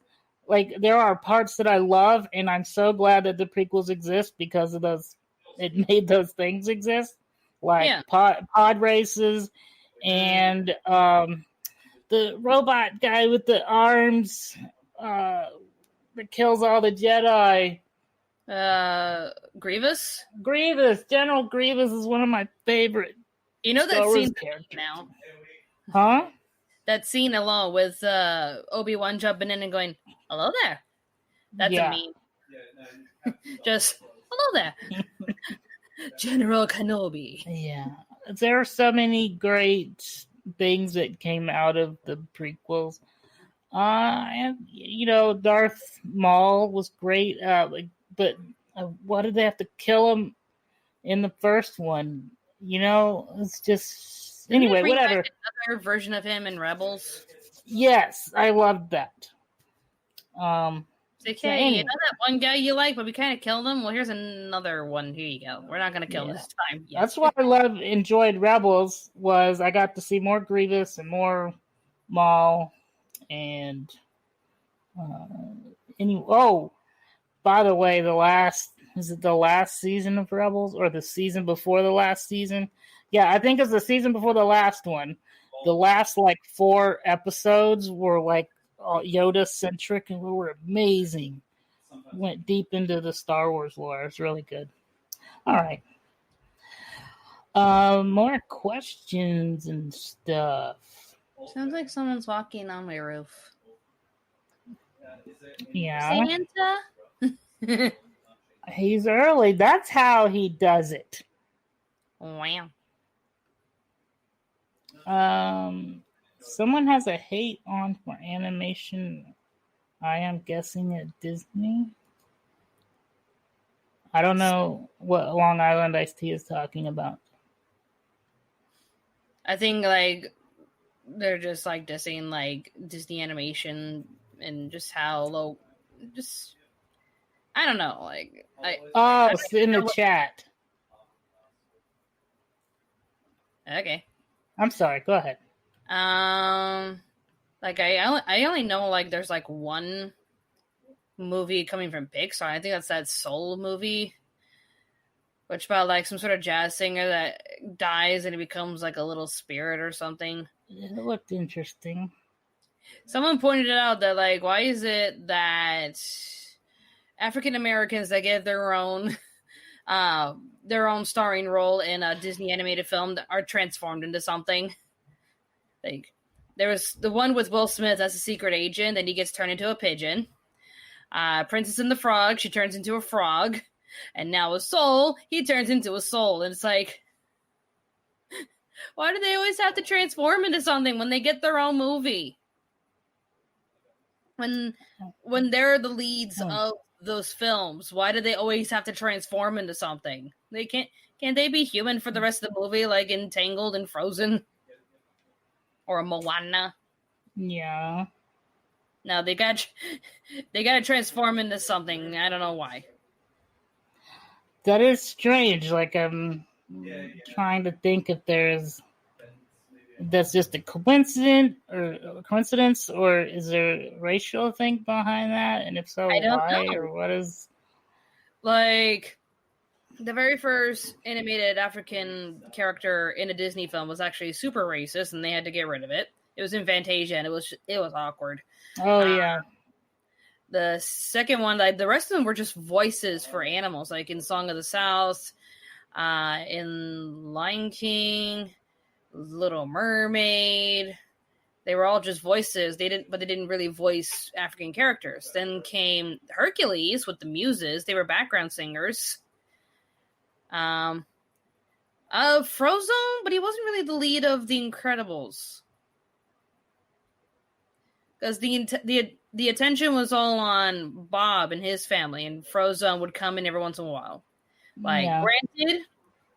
Like there are parts that I love, and I'm so glad that the prequels exist because of those. It made those things exist, like pod races and the robot guy with the arms that kills all the Jedi. Grievous? General Grievous is one of my favorite. You know that scene now? Huh? That scene alone with Obi-Wan jumping in and going, hello there. That's a meme. Just, hello there. General Kenobi. Yeah. There are so many great things that came out of the prequels. And Darth Maul was great. But why did they have to kill him in the first one? It's just anyway. Whatever. Another version of him in Rebels. Yes, I loved that. It's okay, you know that one guy you like, but we kind of killed him? Well, here's another one. Here you go. We're not going to kill him this time. Yeah. That's why I enjoyed Rebels, was I got to see more Grievous and more Maul. And by the way, the last season of Rebels or the season before the last season? Yeah, I think it's the season before the last one. The last 4 episodes were Yoda-centric and were amazing. Went deep into the Star Wars lore. It's really good. All right. More questions and stuff. Sounds like someone's walking on my roof. Yeah. Santa? He's early. That's how he does it. Wow. Someone has a hate on for animation I am guessing at Disney. I don't know what Long Island Iced Tea is talking about. I think like they're just like dissing like Disney animation and just how low, just I don't know. Like it's in the chat. Okay. I'm sorry. Go ahead. Like I only know like there's like one movie coming from Pixar. I think that's that Soul movie, which about like some sort of jazz singer that dies and he becomes like a little spirit or something. It looked interesting. Someone pointed it out that like why is it that African Americans that get their own starring role in a Disney animated film that are transformed into something? Like there was the one with Will Smith as a secret agent, and he gets turned into a pigeon. Princess and the Frog, she turns into a frog, and now with Soul, he turns into a soul, and it's like, why do they always have to transform into something when they get their own movie? When they're the leads of those films, why do they always have to transform into something? They can't they be human for the rest of the movie, like in Tangled and Frozen? Or Moana? Yeah. No, they got to transform into something. I don't know why. That is strange. Like I'm trying to think if that's just a coincidence, or is there a racial thing behind that? And if so, I don't why? know. Or what is like the very first animated African character in a Disney film was actually super racist, and they had to get rid of it. It was in Fantasia, and it was awkward. Oh yeah. The second one, like the rest of them were just voices for animals, like in Song of the South, in Lion King, Little Mermaid. They were all just voices. They didn't really voice African characters. Then came Hercules with the Muses. They were background singers. Frozone, but he wasn't really the lead of The Incredibles. Because the attention was all on Bob and his family, and Frozone would come in every once in a while. Like, Granted,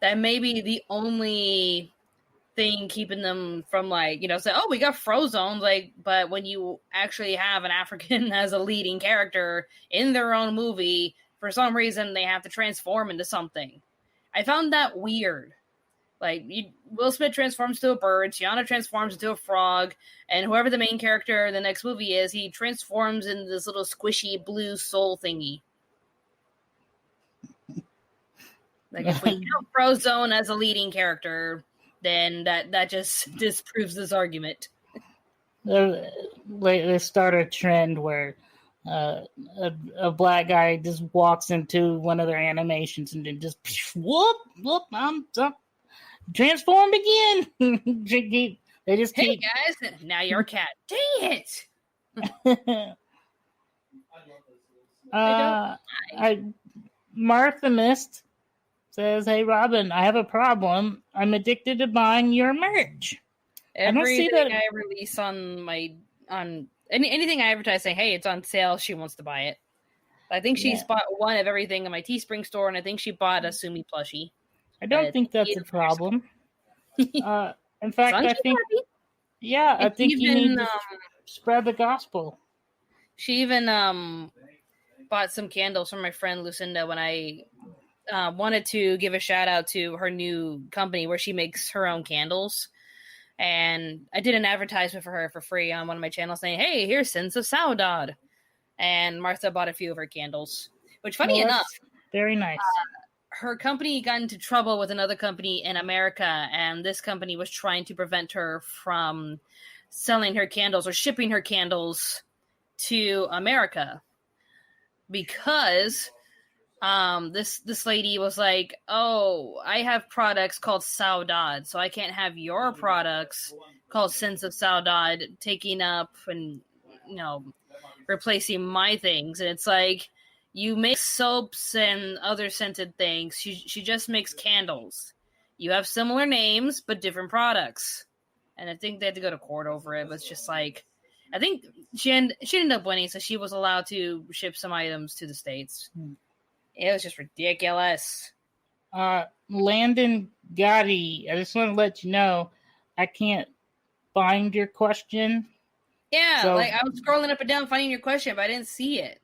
that may be the only thing keeping them from, like, say, oh, we got Frozone, like, but when you actually have an African as a leading character in their own movie, for some reason they have to transform into something. I found that weird. Like, Will Smith transforms to a bird, Tiana transforms into a frog, and whoever the main character in the next movie is, he transforms into this little squishy blue soul thingy. Like, if we count Frozone as a leading character, then that just disproves this argument. They start a trend where a black guy just walks into one of their animations and then just whoop, I'm transformed again. They just keep. Hey guys, now you're a cat. Dang it! Martha Mist says, "Hey Robin, I have a problem. I'm addicted to buying your merch. Everything I release on anything I advertise, say, hey, it's on sale. She wants to buy it. I think she's bought one of everything in my Teespring store, and I think she bought a Sumi plushie. I don't think that's a problem. In fact, I think, I think you need to spread the gospel. She even bought some candles from my friend Lucinda when I wanted to give a shout out to her new company where she makes her own candles. And I did an advertisement for her for free on one of my channels saying, hey, here's Sins of Saudade. And Martha bought a few of her candles, which funny enough, very nice. Her company got into trouble with another company in America, and this company was trying to prevent her from selling her candles or shipping her candles to America because this lady was like, oh, I have products called Saudade, so I can't have your products called Sins of Saudade taking up and replacing my things. And it's like, you make soaps and other scented things. She just makes candles. You have similar names, but different products. And I think they had to go to court over it. But it's just like, I think she ended up winning, so she was allowed to ship some items to the States. It was just ridiculous. Landon Gotti, I just want to let you know, I can't find your question. Yeah, so, like I was scrolling up and down finding your question, but I didn't see it.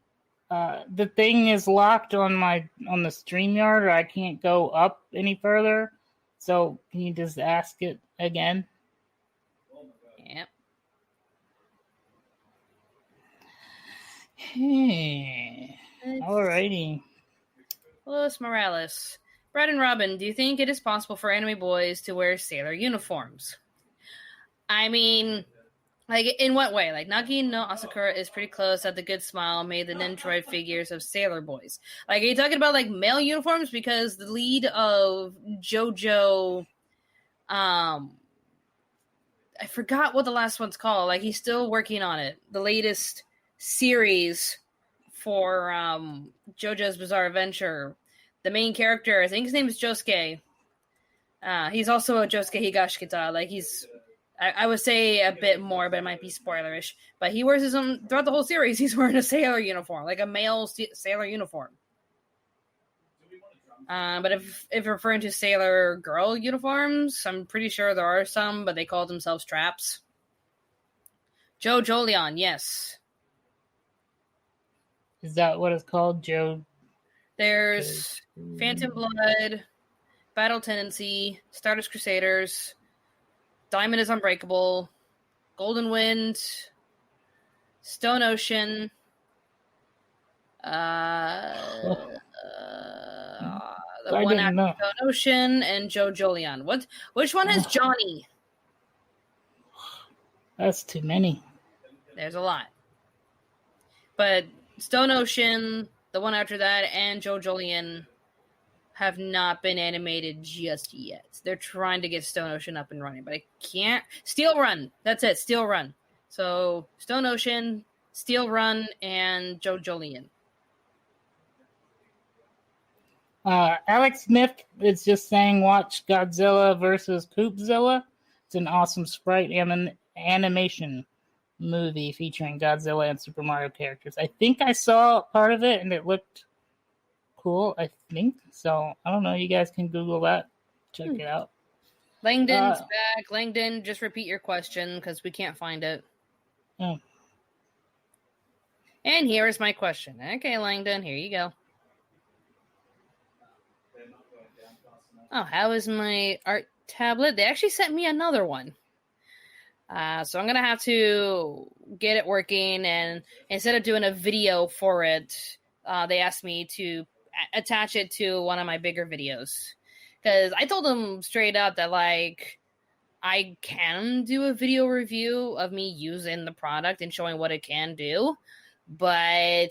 The thing is locked on the StreamYard, or I can't go up any further. So can you just ask it again? Yep. Alrighty. Los Morales. Brad and Robin, do you think it is possible for anime boys to wear sailor uniforms? I mean, like, in what way? Like, Nagi no Asakura is pretty close at the Good Smile made the Nendoroid figures of sailor boys. Like, are you talking about, like, male uniforms? Because the lead of JoJo, I forgot what the last one's called. Like, he's still working on it. The latest series for JoJo's Bizarre Adventure. The main character, I think his name is Josuke. He's also a Josuke Higashikata. Like, he's... I would say a bit more, but it might be spoilerish. But he wears his own... Throughout the whole series, he's wearing a sailor uniform. Like a male sailor uniform. But if you're referring to sailor girl uniforms, I'm pretty sure there are some, but they call themselves traps. Joe Jolion, yes. Is that what it's called, Joe? There's Phantom Blood, Battle Tendency, Stardust Crusaders, Diamond is Unbreakable, Golden Wind, Stone Ocean, the one after Stone Ocean, and Joe Jolion. Which one has Johnny? That's too many. There's a lot. But Stone Ocean, the one after that, and Joe Jolion have not been animated just yet. They're trying to get Stone Ocean up and running, but I can't. Steel Run. That's it. Steel Run. So Stone Ocean, Steel Run, and Joe Jolion. Alex Smith is just saying watch Godzilla versus Poopzilla. It's an awesome sprite animation movie featuring Godzilla and Super Mario characters. I think I saw part of it and it looked cool, I think. So, I don't know. You guys can Google that. Check it out. Langdon's back. Langdon, just repeat your question because we can't find it. Oh. And here is my question. Okay, Langdon, here you go. Oh, how is my art tablet? They actually sent me another one. So I'm going to have to get it working, and instead of doing a video for it, they asked me to attach it to one of my bigger videos. Because I told them straight up that, like, I can do a video review of me using the product and showing what it can do, but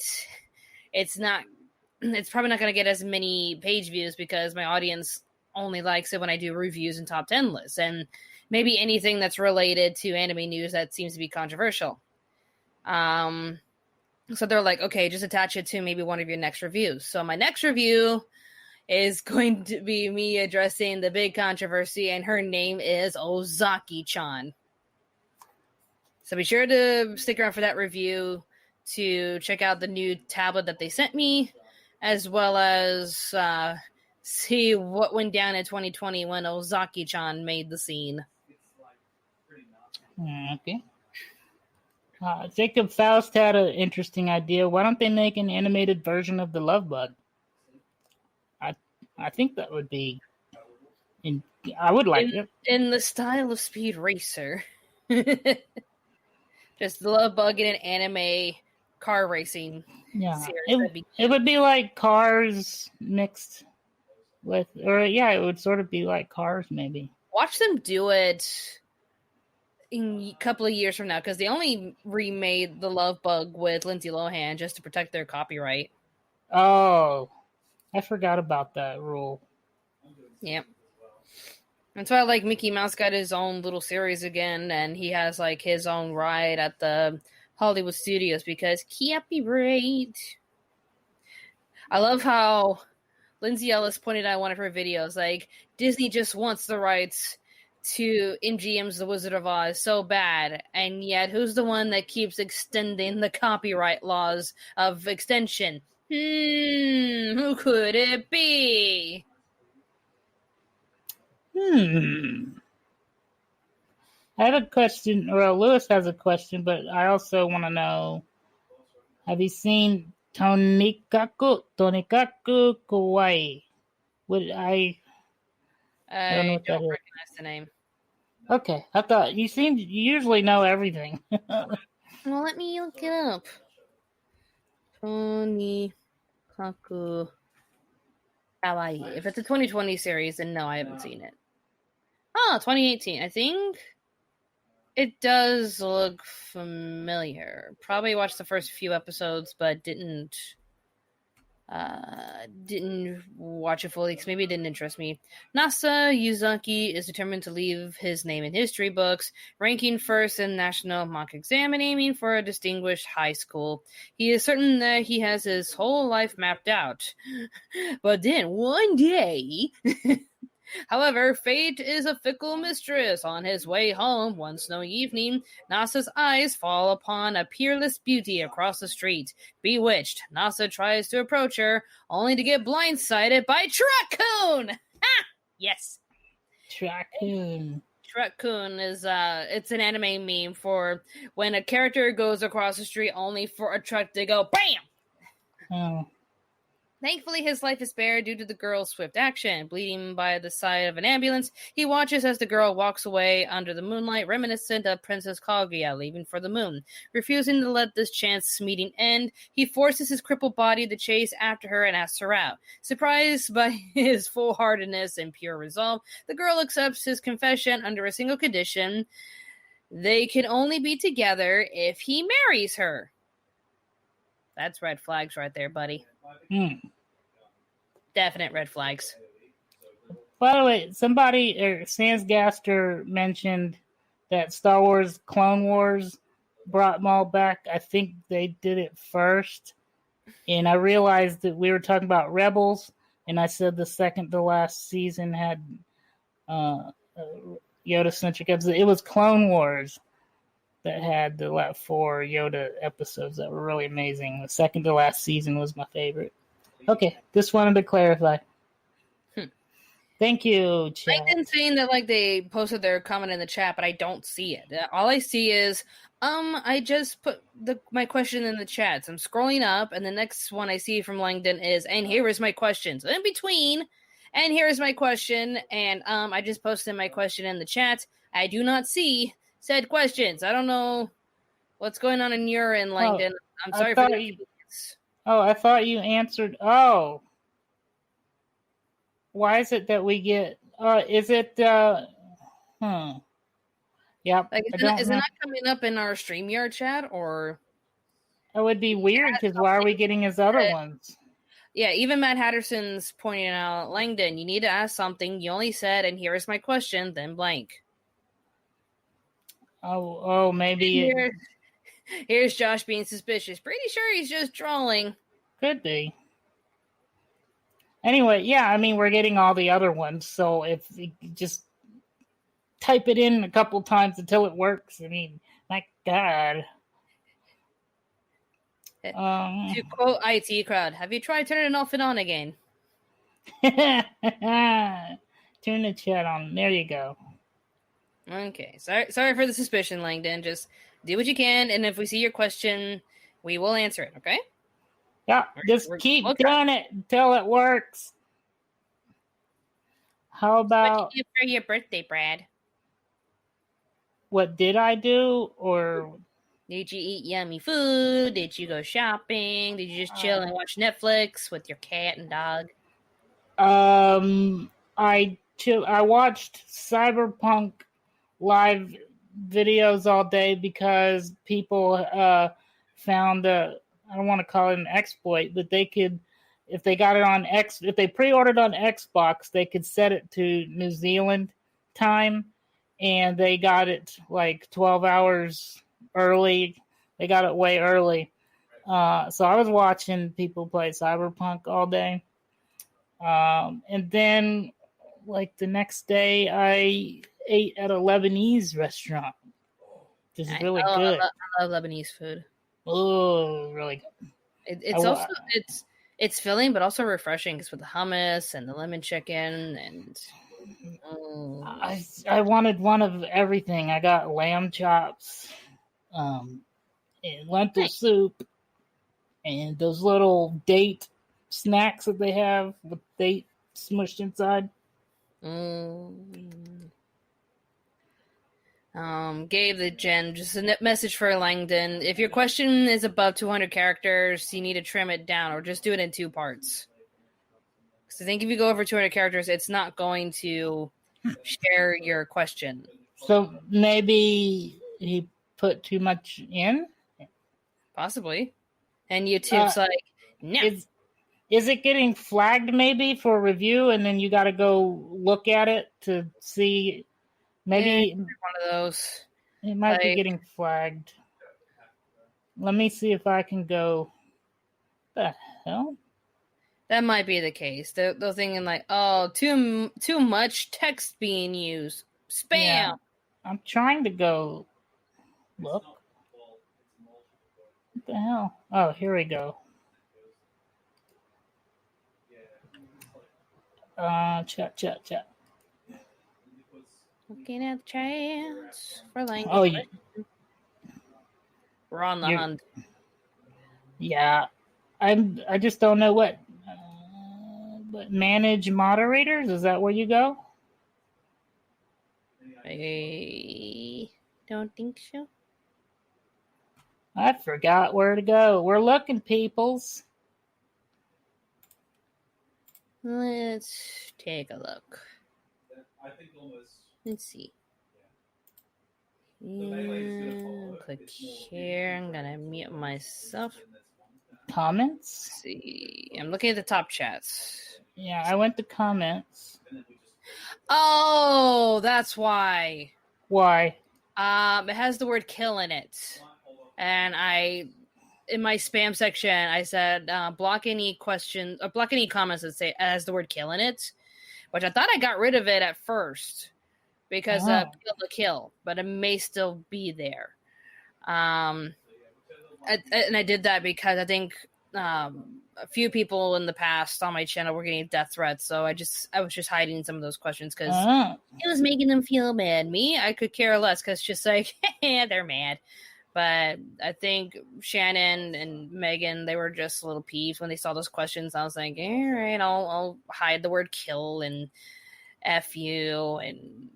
it's probably not going to get as many page views because my audience only likes it when I do reviews and top 10 lists, and maybe anything that's related to anime news that seems to be controversial. So they're like, okay, just attach it to maybe one of your next reviews. So my next review is going to be me addressing the big controversy, and her name is Ozaki-chan. So be sure to stick around for that review to check out the new tablet that they sent me, as well as see what went down in 2020 when Ozaki-chan made the scene. Okay. Jacob Faust had an interesting idea. Why don't they make an animated version of the Love Bug? I think that would be... I would like it. In the style of Speed Racer. Just the Love Bug in an anime car racing series. It would be like Cars mixed with... it would sort of be like Cars, maybe. Watch them do it in a couple of years from now, because they only remade the Love Bug with Lindsay Lohan just to protect their copyright. Oh, I forgot about that rule. Yep. That's why, like, Mickey Mouse got his own little series again, and he has, like, his own ride at the Hollywood studios, because copyright. I love how Lindsay Ellis pointed out in one of her videos, like, Disney just wants the rights to MGM's The Wizard of Oz so bad, and yet who's the one that keeps extending the copyright laws of extension? Who could it be? I have a question, or Lewis has a question, but I also want to know, have you seen Tonikaku Kawaii? I don't know what that is. Recognize the name. Okay, I thought you usually know everything. Well, let me look it up. Tonikaku Kawaii. If it's a 2020 series, then no, I haven't seen it. Oh, 2018. I think it does look familiar. Probably watched the first few episodes, but didn't watch it fully because maybe it didn't interest me. Nasa Yuzaki is determined to leave his name in history books, ranking first in national mock exam and aiming for a distinguished high school. He is certain that he has his whole life mapped out. But then one day... However, fate is a fickle mistress. On his way home one snowy evening, Nasa's eyes fall upon a peerless beauty across the street. Bewitched, Nasa tries to approach her, only to get blindsided by Truck-kun! Ha! Yes. Truck-kun. Truck-kun is it's an anime meme for when a character goes across the street only for a truck to go BAM! Oh. Thankfully, his life is spared due to the girl's swift action. Bleeding by the side of an ambulance, he watches as the girl walks away under the moonlight, reminiscent of Princess Kaguya leaving for the moon. Refusing to let this chance meeting end, he forces his crippled body to chase after her and asks her out. Surprised by his full-heartedness and pure resolve, the girl accepts his confession under a single condition. They can only be together if he marries her. That's red flags right there, buddy. Definite red flags. By the way, Sansgaster mentioned that Star Wars Clone Wars brought Maul back. I think they did it first. And I realized that we were talking about Rebels, and I said the second to last season had Yoda-centric episodes. It was Clone Wars that had the 4 Yoda episodes that were really amazing. The second to last season was my favorite. Okay, just wanted to clarify. Thank you, chat. I've been saying that they posted their comment in the chat, but I don't see it. All I see is, I just put my question in the chat. So I'm scrolling up, and the next one I see from Langdon is, and here is my question. So in between, and here is my question, and I just posted my question in the chat. I do not see said questions. I don't know what's going on in your end, Langdon. I'm sorry for that. I thought you answered. Oh. Why is it that we get... is it... Yep. Is it not coming up in our StreamYard chat, or... It would be weird, because why are we getting his other ones? Yeah, even Matt Hatterson's pointing out, Langdon, you need to ask something. You only said, and here is my question, then blank. Oh, maybe... Here's Josh being suspicious. Pretty sure he's just trolling. Could be. Anyway, yeah, I mean, we're getting all the other ones, so if you just type it in a couple times until it works, I mean, my God. To quote IT Crowd, have you tried turning it off and on again? Turn the chat on. There you go. Okay, sorry for the suspicion, Langdon. Just do what you can, and if we see your question, we will answer it, okay? Yeah, just keep doing it until it works. How about... What did you do for your birthday, Brad? What did I do, or... Did you eat yummy food? Did you go shopping? Did you just chill and watch Netflix with your cat and dog? I watched Cyberpunk live videos all day because people found I don't want to call it an exploit, but they could, if they got it on if they pre-ordered on Xbox, they could set it to New Zealand time, and they got it 12 hours early. They got it way early. So I was watching people play Cyberpunk all day. And then, the next day, I ate at a Lebanese restaurant. This is really good. I love Lebanese food. Oh, really good. It's filling, but also refreshing because with the hummus and the lemon chicken and. I wanted one of everything. I got lamb chops, and lentil soup, and those little date snacks that they have with date smushed inside. Gave the Jen just a message for Langdon. If your question is above 200 characters, you need to trim it down or just do it in 2 parts. Because I think if you go over 200 characters, it's not going to share your question. So maybe he put too much in? Possibly. And YouTube's like, no. Is it getting flagged maybe for review and then you got to go look at it to see? Maybe one of those. It might be getting flagged. Let me see if I can go. The hell? That might be the case. They're thinking like, oh, too much text being used. Spam. Yeah. I'm trying to go look. What the hell? Oh, here we go. Chat. Looking at the chance for language. Oh, yeah. We're on the hunt. Yeah. I just don't know what. But manage moderators? Is that where you go? I don't think so. I forgot where to go. We're looking, peoples. Let's take a look. Let's see. Click here. I'm gonna mute myself. Comments? Let's see. I'm looking at the top chats. Yeah, I went to comments. Oh, that's why. Why? It has the word kill in it. And in my spam section, I said, block any questions or block any comments that say has the word kill in it, which I thought I got rid of it at first because kill, but it may still be there. And I did that because I think a few people in the past on my channel were getting death threats, so I was just hiding some of those questions because it was making them feel bad. Me, I could care less because it's just like, they're mad. But I think Shannon and Megan, they were just a little peeved when they saw those questions. I was like, all right, I'll hide the word kill and F you and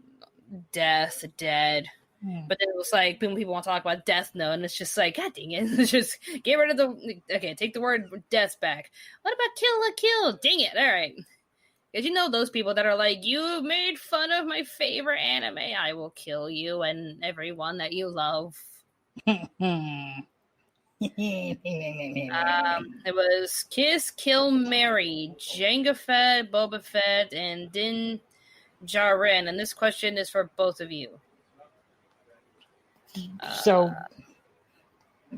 death, dead. But then it was like, when people want to talk about Death Note, and it's just like, God dang it. It's just get rid of take the word death back. What about kill? Dang it. All right. Because you know those people that are like, you made fun of my favorite anime. I will kill you and everyone that you love. It was Kiss, Kill, Marry, Jango Fett, Boba Fett, and Din Djarin. And this question is for both of you. So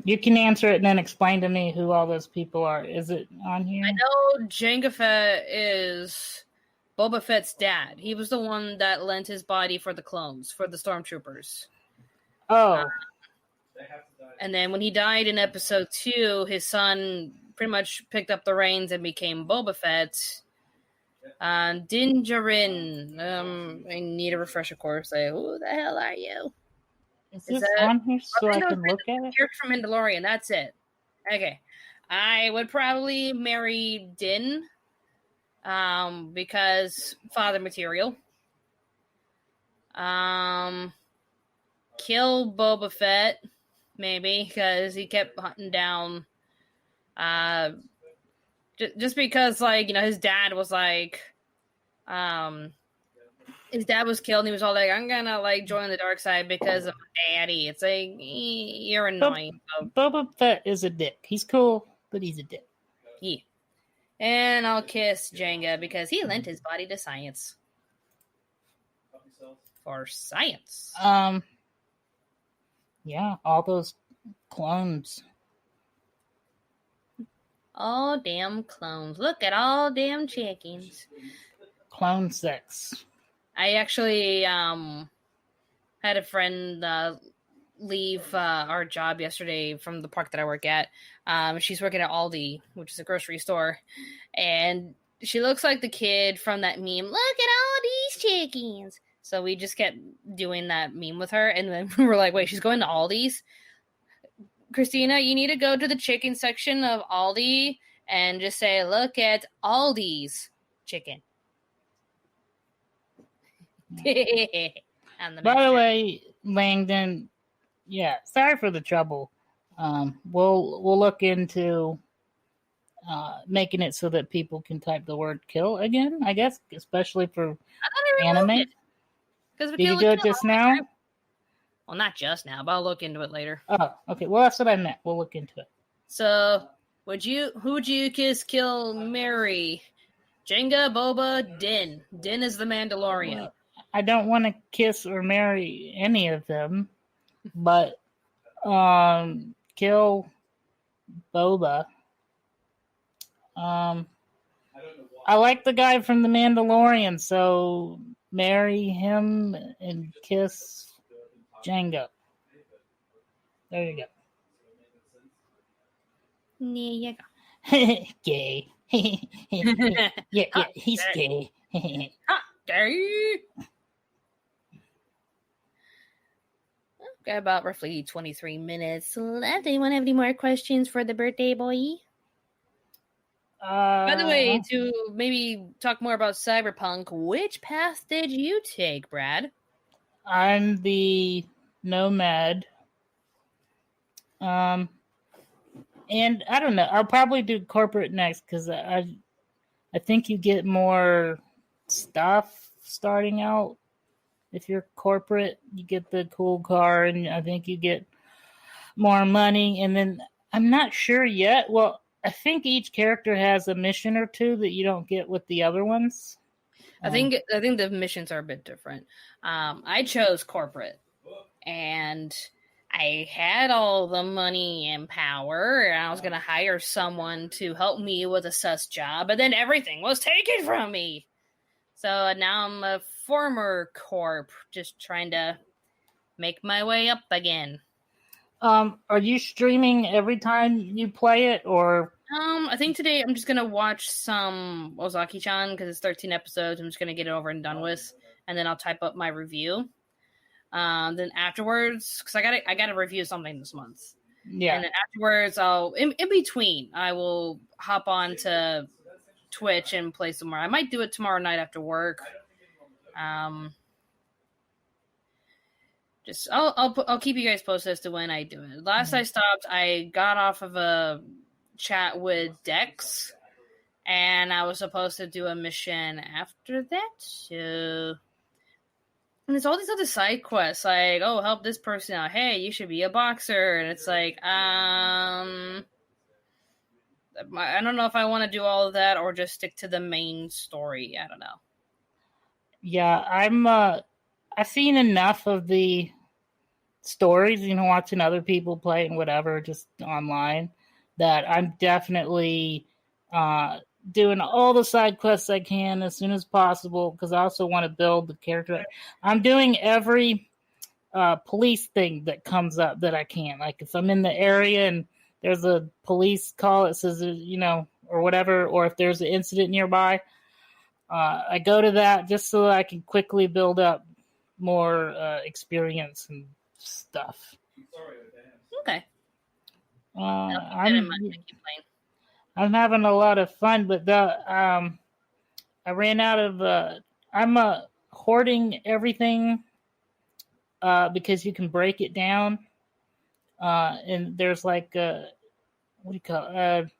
you can answer it and then explain to me who all those people are. Is it on here? I know Jango Fett is Boba Fett's dad. He was the one that lent his body for the clones, for the stormtroopers. Oh. And then when he died in episode 2, his son pretty much picked up the reins and became Boba Fett. Din Djarin. I need a refresher course. Like, who the hell are you? Is this on here so I can look at it? Character from Mandalorian. That's it. Okay. I would probably marry Din because father material. Kill Boba Fett, maybe, because he kept hunting down. Just because, like, you know, his dad was like, his dad was killed, and he was all like, I'm gonna, like, join the dark side because of daddy. It's like, you're annoying. Boba Fett is a dick. He's cool, but he's a dick. Yeah. And I'll kiss Jenga because he lent his body to science. For science. Yeah, all those clones. All damn clones. Look at all damn chickens. Clone sex. I actually had a friend leave our job yesterday from the park that I work at. She's working at Aldi, which is a grocery store, and she looks like the kid from that meme. Look at all these chickens. So we just kept doing that meme with her, and then we were like, "Wait, she's going to Aldi's? Christina, you need to go to the chicken section of Aldi and just say, look at Aldi's chicken." By the way, Langdon, yeah, sorry for the trouble. We'll look into making it so that people can type the word "kill" again. I guess, especially for anime. Did you do it just now? Well, not just now, but I'll look into it later. Oh, okay. Well, that's what I meant. We'll look into it. So, who would you kill, marry? Jenga, Boba, Din. Din is the Mandalorian. Well, I don't want to kiss or marry any of them, but kill Boba. I like the guy from the Mandalorian, so marry him and kiss Jango. There you go. Yeah, Gay. yeah, he's gay. Gay. Got about roughly 23 minutes left. Anyone have any more questions for the birthday boy? By the way, to maybe talk more about Cyberpunk, which path did you take, Brad? I'm the nomad. And I don't know. I'll probably do corporate next because I think you get more stuff starting out. If you're corporate, you get the cool car, and I think you get more money. And then I'm not sure yet. Well, I think each character has a mission or two that you don't get with the other ones. I think the missions are a bit different. I chose corporate, and I had all the money and power, and I was going to hire someone to help me with a sus job, but then everything was taken from me. So now I'm a former corp, just trying to make my way up again. Are you streaming every time you play it, or? I think today I'm just going to watch some Ozaki-chan, because it's 13 episodes. I'm just going to get it over and done with, and then I'll type up my review. Then afterwards, because I got to review something this month. Yeah. And then afterwards, in between, I will hop on to Twitch and play some more. I might do it tomorrow night after work. I'll keep you guys posted as to when I do it. Last I stopped, I got off of a chat with Dex, and I was supposed to do a mission after that. So. And there's all these other side quests, like, oh, help this person out. Hey, you should be a boxer. And it's like, I don't know if I want to do all of that or just stick to the main story. I don't know. Yeah, I've seen enough of the stories, watching other people play and whatever, just online, that I'm definitely doing all the side quests I can as soon as possible, because I also want to build the character. I'm doing every police thing that comes up that I can. Like if I'm in the area and there's a police call that says, or whatever, or if there's an incident nearby, I go to that just so that I can quickly build up more experience and stuff. Okay. I'm having a lot of fun, but I ran out of. I'm hoarding everything because you can break it down, and there's like what do you call it?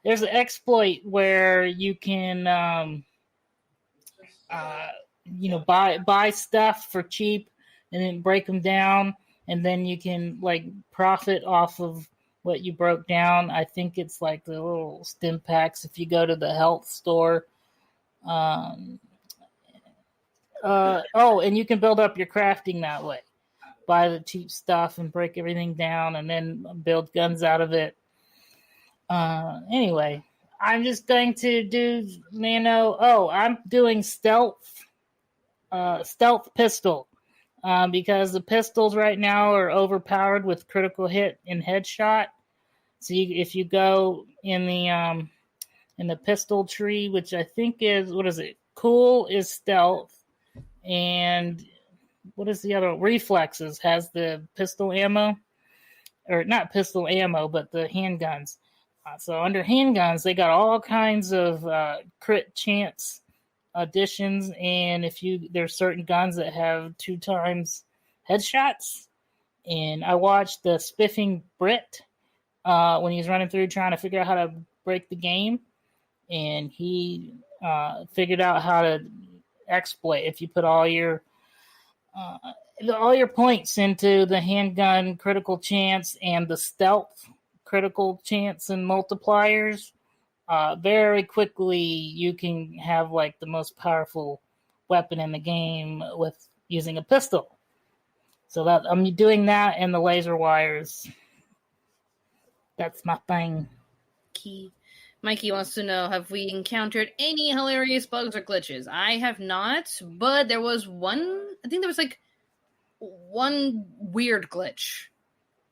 There's an exploit where you can buy stuff for cheap and then break them down, and then you can like profit off of what you broke down. I think it's like the little stim packs if you go to the health store. And you can build up your crafting that way. Buy the cheap stuff and break everything down and then build guns out of it. Anyway, I'm just going to do I'm doing stealth pistol. because the pistols right now are overpowered with critical hit and headshot. So if you go in the pistol tree, which I think is, what is it? Cool is stealth, and what is the other? Reflexes has the pistol ammo, or not pistol ammo, but the handguns. So under handguns, they got all kinds of crit chance additions, and there's certain guns that have 2 times headshots. And I watched the Spiffing Brit when he was running through trying to figure out how to break the game, and he figured out how to exploit if you put all your points into the handgun critical chance and the stealth critical chance and multipliers. Very quickly you can have like the most powerful weapon in the game with using a pistol. So that I'm doing that and the laser wires. That's my thing. Mikey wants to know, have we encountered any hilarious bugs or glitches? I have not, but there was one, I think there was like one weird glitch.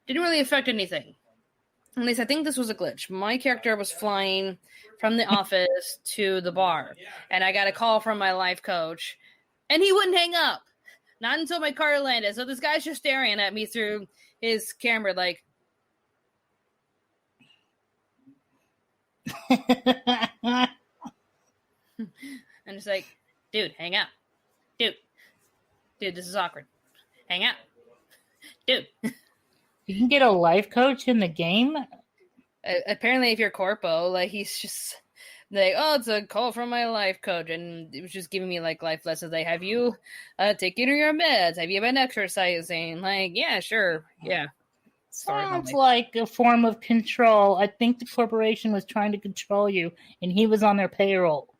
Didn't really affect anything. At least I think this was a glitch. My character was flying from the office to the bar, and I got a call from my life coach, and he wouldn't hang up. Not until my car landed. So this guy's just staring at me through his camera like, and it's like, dude, hang out. Dude, this is awkward. Hang out. Dude. You can get a life coach in the game? Apparently, if you're corpo, like, he's just like, oh, it's a call from my life coach. And it was just giving me, like, life lessons. Like, have you taken your meds? Have you been exercising? Like, yeah, sure. Yeah. Sounds like a form of control. I think the corporation was trying to control you, and he was on their payroll.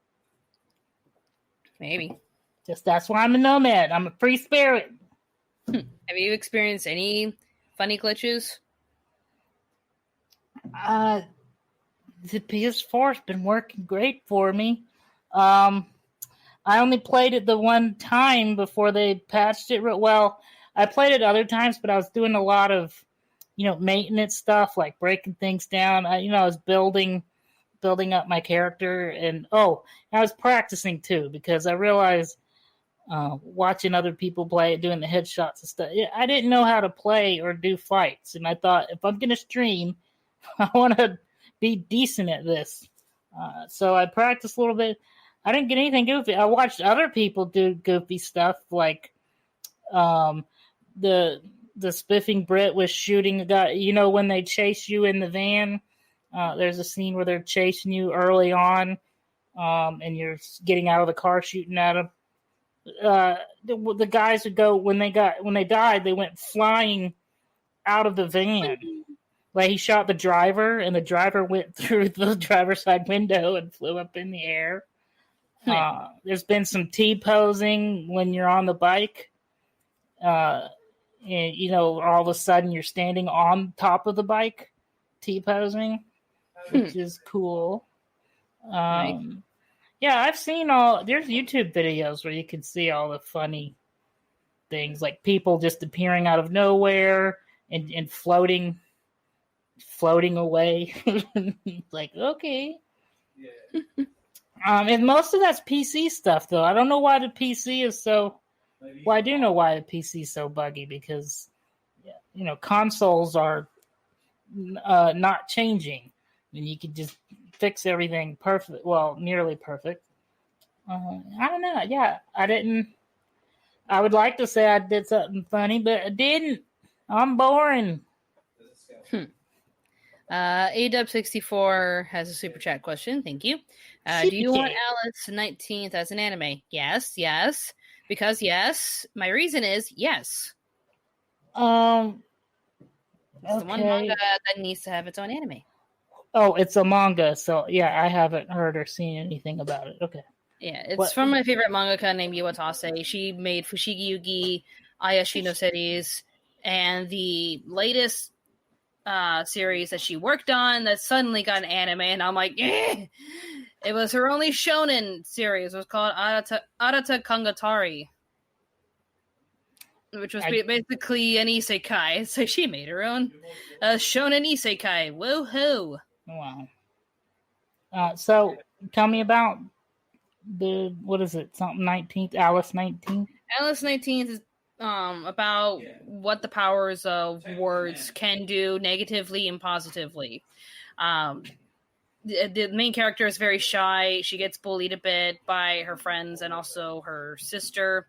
Maybe. That's why I'm a nomad. I'm a free spirit. Have you experienced any funny glitches? The PS4's been working great for me. I only played it the one time before they patched it. Well, I played it other times, but I was doing a lot of maintenance stuff, like breaking things down. I was building up my character, and I was practicing too, because I realized watching other people play it, doing the headshots and stuff, I didn't know how to play or do fights, and I thought, if I'm going to stream, I want to be decent at this. So I practiced a little bit. I didn't get anything goofy. I watched other people do goofy stuff, like the Spiffing Brit was shooting a guy. When they chase you in the van, there's a scene where they're chasing you early on, and you're getting out of the car shooting at them. The guys would go, when they died, they went flying out of the van. Like, he shot the driver, and the driver went through the driver's side window and flew up in the air. There's been some T-posing when you're on the bike. And, all of a sudden you're standing on top of the bike, T-posing, which is cool. Right. Yeah, I've seen there's YouTube videos where you can see all the funny things, like people just appearing out of nowhere and floating away. Like, okay. Yeah. And most of that's PC stuff, though. I don't know why the PC is so... Well, I do know why the PC is so buggy, because, consoles are not changing. And you can just fix everything perfect. Well, nearly perfect. I don't know. Yeah, I would like to say I did something funny, but I didn't. I'm boring. AW64 has a super chat question. Thank you. Do you want Alice 19th as an anime? Yes. Because yes. My reason is yes. Okay. It's the one manga that needs to have its own anime. Oh, it's a manga, so yeah, I haven't heard or seen anything about it. Okay. Yeah, it's from my favorite mangaka named Iwatase. She made Fushigi Yugi, Ayashi no Series, and the latest series that she worked on that suddenly got an anime, and I'm like, eh! It was her only shonen series. It was called Arata Kangatari. which was basically an isekai. So she made her own shonen isekai. Woohoo! Wow. So tell me about what is it? Something 19th? Alice 19th? Alice 19th is about what the powers of words can do negatively and positively. The main character is very shy. She gets bullied a bit by her friends and also her sister.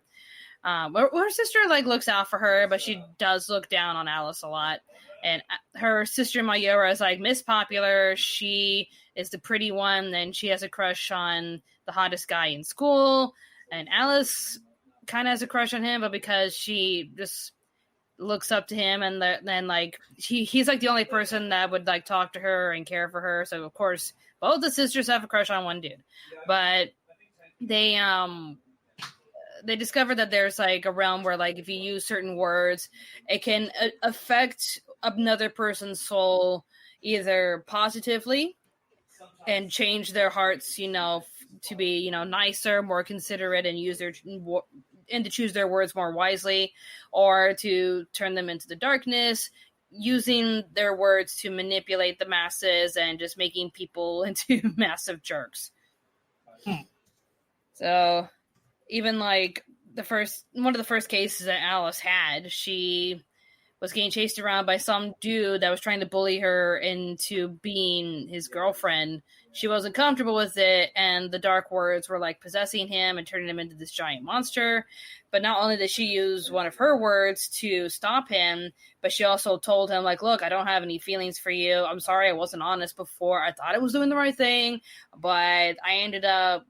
Her sister looks out for her, but she does look down on Alice a lot. And her sister Mayura is Miss Popular. She is the pretty one, and she has a crush on the hottest guy in school. And Alice kind of has a crush on him, but because she just looks up to him, and then he's the only person that would talk to her and care for her. So of course, both the sisters have a crush on one dude, but they discover that there's a realm where if you use certain words, it can affect another person's soul either positively and change their hearts, to be nicer, more considerate, and to choose their words more wisely, or to turn them into the darkness, using their words to manipulate the masses and just making people into massive jerks. So even one of the first cases that Alice had, she was getting chased around by some dude that was trying to bully her into being his girlfriend. She wasn't comfortable with it, and the dark words were possessing him and turning him into this giant monster. But not only did she use one of her words to stop him, but she also told him, look, I don't have any feelings for you. I'm sorry I wasn't honest before. I thought I was doing the right thing, but I ended up,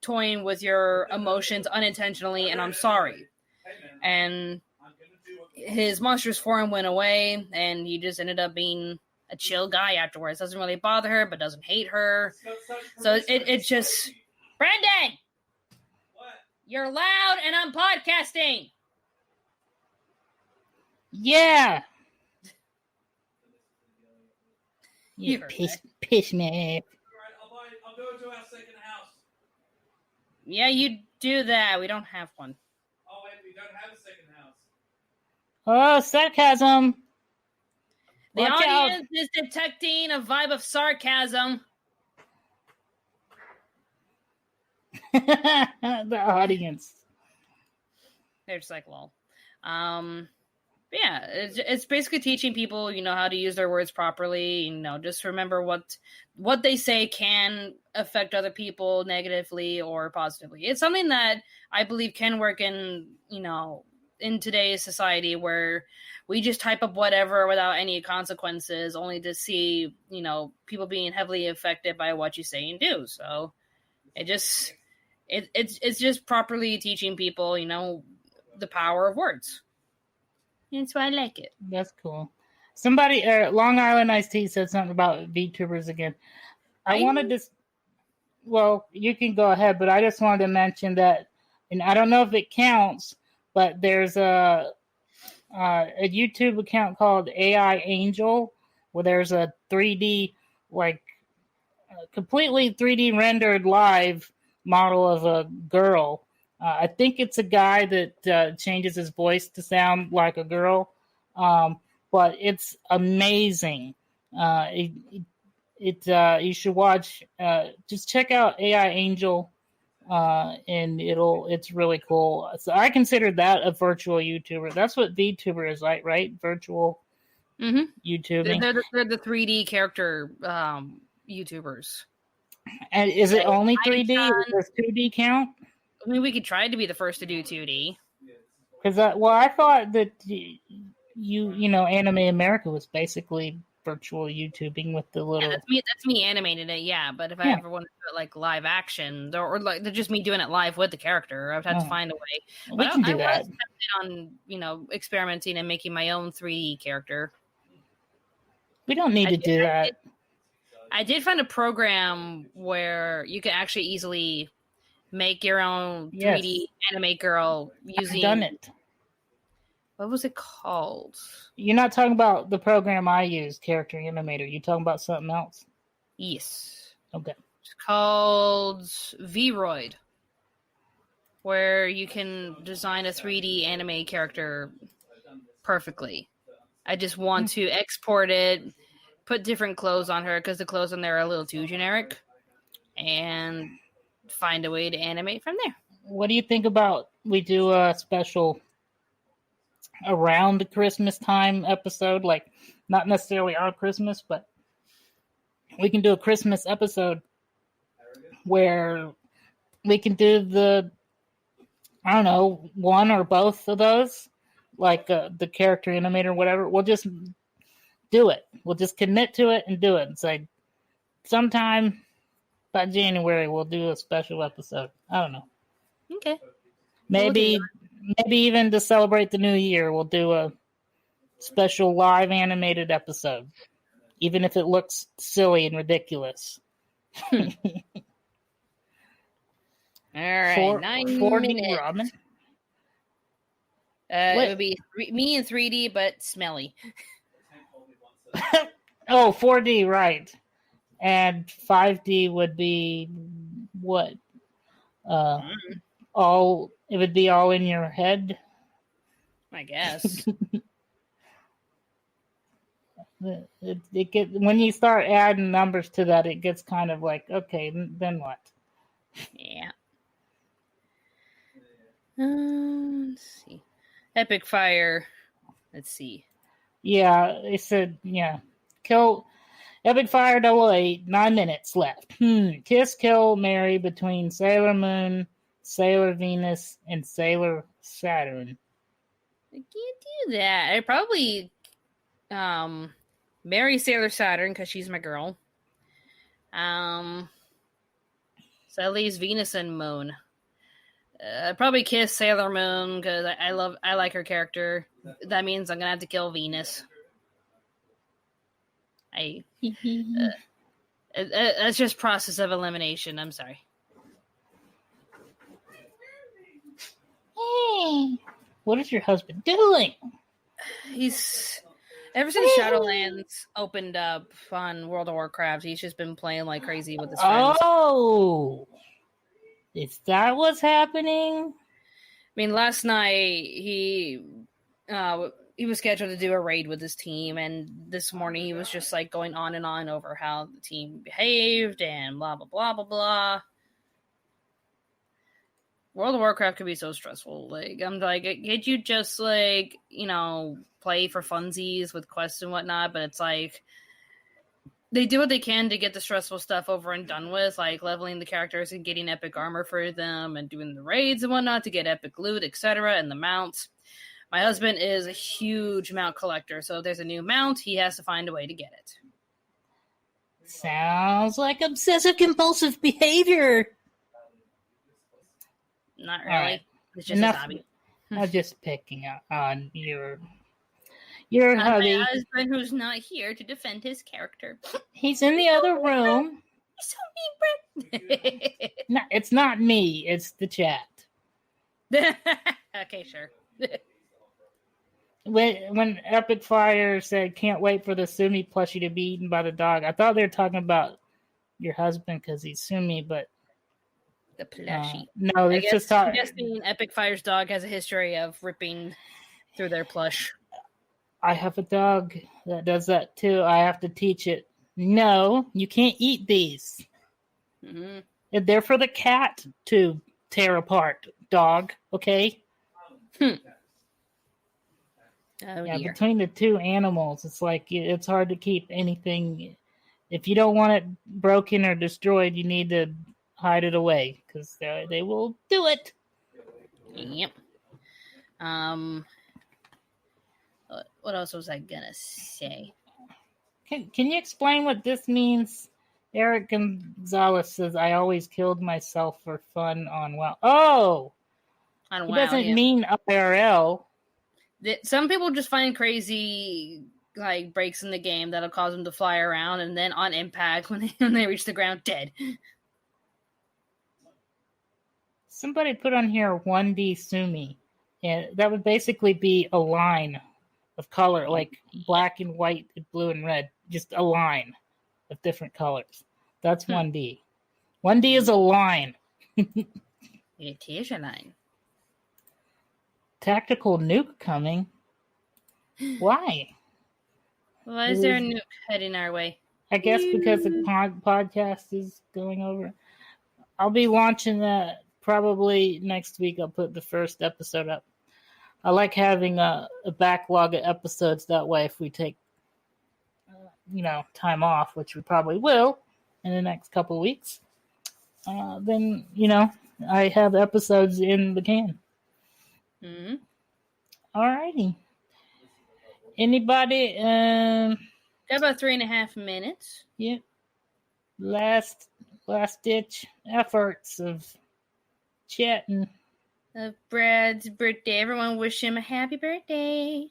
toying with your emotions unintentionally, and I'm sorry. And his monstrous form went away, and he just ended up being a chill guy afterwards. Doesn't really bother her, but doesn't hate her. So it's just... Brendan! What? You're loud, and I'm podcasting! Yeah! You piss me. I'll go to our second house. Yeah, you do that. We don't have one. Oh, wait, we don't have a second house. Oh, sarcasm. The Watch audience is detecting a vibe of sarcasm. The audience. They're just lol. But yeah, it's basically teaching people, how to use their words properly. Just remember what they say can affect other people negatively or positively. It's something that I believe can work in today's society, where we just type up whatever without any consequences, only to see, people being heavily affected by what you say and do. So it's just properly teaching people, the power of words. That's why I like it. That's cool. Somebody, Long Island Iced Tea said something about VTubers again. I wanted to, well, you can go ahead, but I just wanted to mention that, and I don't know if it counts, but there's a YouTube account called AI Angel, where there's a 3D, completely 3D rendered live model of a girl. I think it's a guy that changes his voice to sound like a girl, but it's amazing. You should watch. Just check out AI Angel, and it's really cool. So I consider that a virtual YouTuber. That's what VTuber is like, right? Virtual YouTubing. They're the 3D character YouTubers. And is it only 3D? Does 2D count? I mean, we could try to be the first to do 2D. Because I thought that Anime America was basically virtual YouTubing with the little. Yeah, that's me animating it. Yeah, but if I ever wanted to do it live action, or just me doing it live with the character, I'd have to find a way. We can do that. I was tempted on experimenting and making my own 3D character. We don't need to do that. I did find a program where you can actually easily make your own 3D anime girl using. I've done it. What was it called? You're not talking about the program I use, Character Animator. You're talking about something else? Yes. Okay. It's called Vroid. where you can design a 3D anime character perfectly. I just want to export it, put different clothes on her because the clothes on there are a little too generic, and find a way to animate from there. What do you think about we do a special around the Christmas time episode? Like, not necessarily our Christmas, but we can do a Christmas episode where we can do the, I don't know, one or both of those, like the character animator or whatever. We'll just do it. We'll just commit to it and do it. It's like sometime by January we'll do a special episode. I don't know. Okay. Maybe even to celebrate the new year, we'll do a special live animated episode, even if it looks silly and ridiculous. All right, 9 minutes. Robin. It would be me in 3D, but smelly. Oh, 4D, right. And 5D would be what? It would be all in your head, I guess. When you start adding numbers to that, it gets kind of like, okay, then what? Yeah. Let's see. Epic Fire. Let's see. Yeah, it said, yeah. Kill Epic Fire 008, 9 minutes left. Kiss, kill, marry between Sailor Moon, Sailor Venus, and Sailor Saturn. I can't do that. I probably marry Sailor Saturn because she's my girl. So at least Venus and Moon. I'd probably kiss Sailor Moon because I like her character. That means I'm gonna have to kill Venus. That's just process of elimination. I'm sorry. Hey, what is your husband doing? He's ever since Shadowlands opened up on World of Warcraft, he's just been playing like crazy with his friends. Oh, is that what's happening? I mean, last night he was scheduled to do a raid with his team, and this morning he was just like going on and on over how the team behaved and blah blah blah blah blah. World of Warcraft could be so stressful. Like, I'm like, can't you just like, play for funsies with quests and whatnot? But it's like they do what they can to get the stressful stuff over and done with, like leveling the characters and getting epic armor for them and doing the raids and whatnot to get epic loot, etc. and the mounts. My husband is a huge mount collector, so if there's a new mount, he has to find a way to get it. Sounds like obsessive compulsive behavior. Not really. Right. It's just a hobby. I'm just picking on your hubby. My husband who's not here to defend his character. He's in the other room. He's so mean, Brett. No, it's not me. It's the chat. Okay, sure. When Epic Fire said, "Can't wait for the Sumi plushie to be eaten by the dog," I thought they were talking about your husband because he's Sumi, but the plushie. No, it's just suggesting Epic Fire's dog has a history of ripping through their plush. I have a dog that does that too. I have to teach it. No, you can't eat these. Mm-hmm. They're for the cat to tear apart, dog. Okay. Oh, yeah, dear. between the two animals, it's like it's hard to keep anything. If you don't want it broken or destroyed, you need to hide it away because they will do it. Yep. What else was I gonna say? Can you explain what this means? Eric Gonzalez says, "I always killed myself for fun on WoW." Oh, on it WoW, doesn't mean IRL. Some people just find crazy like breaks in the game that'll cause them to fly around, and then on impact, when they reach the ground, dead. Somebody put on here 1D Sumi, and that would basically be a line of color, like black and white, blue and red, just a line of different colors. That's 1D. 1D is a line. It is a line. Tactical nuke coming. Why? Why is there a nuke heading our way? I guess because the podcast is going over. I'll be launching that probably next week. I'll put the first episode up. I like having a backlog of episodes. That way, if we take, time off, which we probably will in the next couple of weeks, then, I have episodes in the can. Mm-hmm. Alrighty. Anybody? Got about 3.5 minutes. Yep. Last ditch efforts of chatting. Of Brad's birthday. Everyone wish him a happy birthday.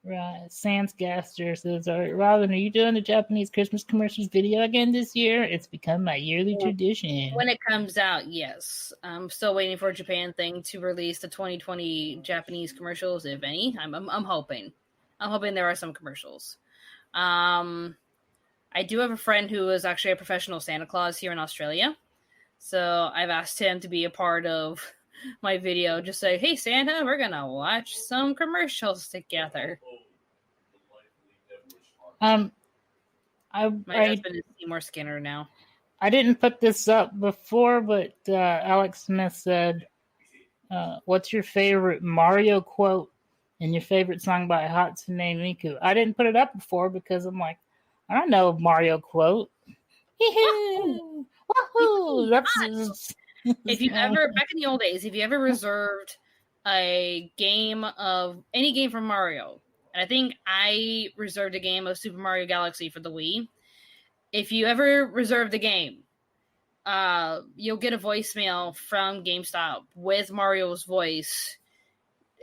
Right. Sansgaster says, all right, Robin, are you doing the Japanese Christmas commercials video again this year? It's become my yearly tradition. When it comes out, yes. I'm still waiting for Japan thing to release the 2020 Japanese commercials, if any. I'm hoping. I'm hoping there are some commercials. I do have a friend who is actually a professional Santa Claus here in Australia. So I've asked him to be a part of my video. Just say, hey, Santa, we're going to watch some commercials together. My husband is Seymour Skinner now. I didn't put this up before, but Alex Smith said, what's your favorite Mario quote and your favorite song by Hatsune Miku? I didn't put it up before because I'm like, I don't know a Mario quote. Woohoo! That's if you ever, back in the old days, if you ever reserved a game of any game from Mario, and I think I reserved a game of Super Mario Galaxy for the Wii. If you ever reserve the game, you'll get a voicemail from GameStop with Mario's voice.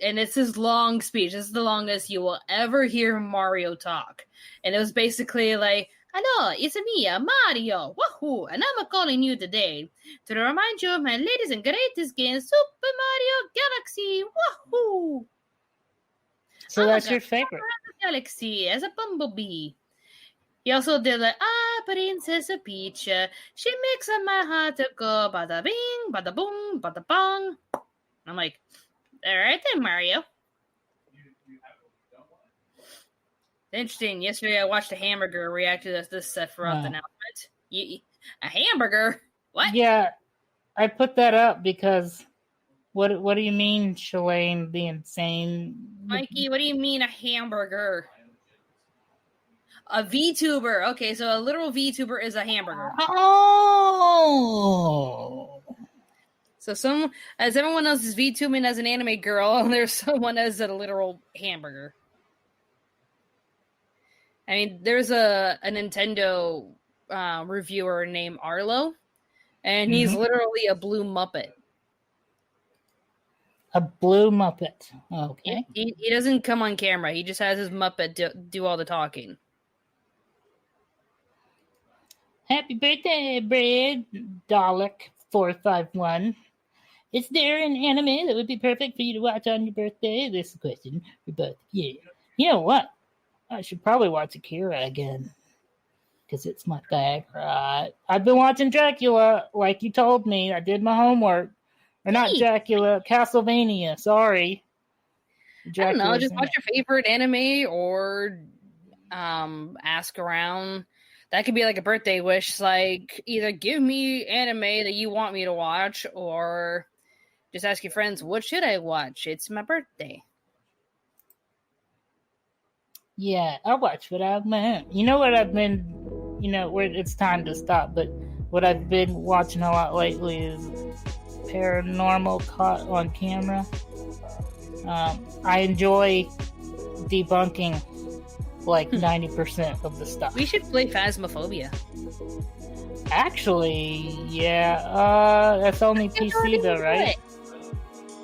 And it's his long speech. This is the longest you will ever hear Mario talk. And it was basically like, hello, it's me, Mario. Wahoo! And I'm calling you today to remind you of my latest and greatest game, Super Mario Galaxy. Wahoo! So that's your favorite. Galaxy as a bumblebee. He also did like, Princess Peach. She makes my heart go bada bing, bada boom, bada bong. I'm like, all right then, Mario. Interesting. Yesterday I watched a hamburger react to this Sephiroth announcement. A hamburger? What? Yeah, I put that up because what do you mean, Shalane, the insane? Mikey, what do you mean a hamburger? A VTuber. Okay, so a literal VTuber is a hamburger. Oh. So as everyone else is VTubing as an anime girl, there's someone as a literal hamburger. I mean, there's a Nintendo reviewer named Arlo, and he's literally a blue Muppet. A blue Muppet. Okay. He doesn't come on camera. He just has his Muppet do all the talking. Happy birthday, Brad Dalek 451. Is there an anime that would be perfect for you to watch on your birthday? This is a question for both. Yeah. You know what? I should probably watch Akira again. Because it's my favorite. I've been watching Dracula, like you told me. I did my homework. Or not Dracula, Castlevania. Sorry. Dracula's I don't know. Just watch your favorite anime or ask around. That could be like a birthday wish. Like, either give me anime that you want me to watch or just ask your friends, what should I watch? It's my birthday. Yeah, I'll watch what I've been. You know what I've been, where it's time to stop, but what I've been watching a lot lately is Paranormal Caught on Camera. I enjoy debunking like 90% of the stuff. We should play Phasmophobia. Actually, yeah. That's only PC though, right?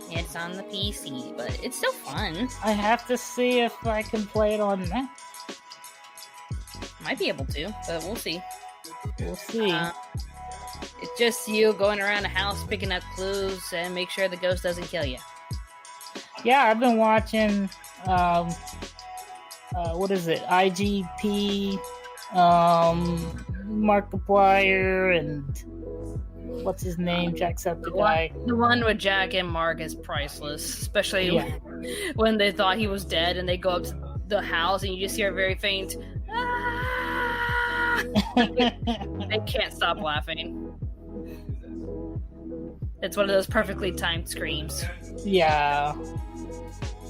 It's on the PC, but it's still fun. I have to see if I can play it on that. Might be able to, but we'll see. We'll see. It's just you going around the house picking up clues and make sure the ghost doesn't kill you. Yeah, I've been watching, what is it? IGP, Markiplier, and what's his name? Jacksepticeye. The one with Jack and Mark is priceless, especially when they thought he was dead and they go up to the house and you just hear a very faint. Ah! They can't stop laughing. It's one of those perfectly timed screams. Yeah.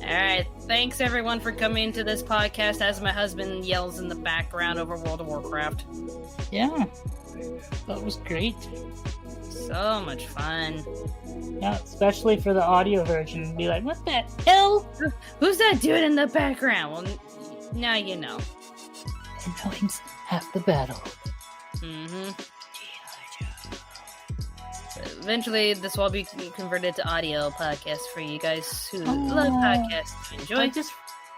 Alright, thanks everyone for coming to this podcast as my husband yells in the background over World of Warcraft. Yeah. That was great. So much fun. Yeah, especially for the audio version. Be like, what the hell? Who's that dude in the background? Well, now you know. Annoying's half the battle. Mm-hmm. Eventually, this will be converted to audio podcast for you guys who love podcasts. Enjoy.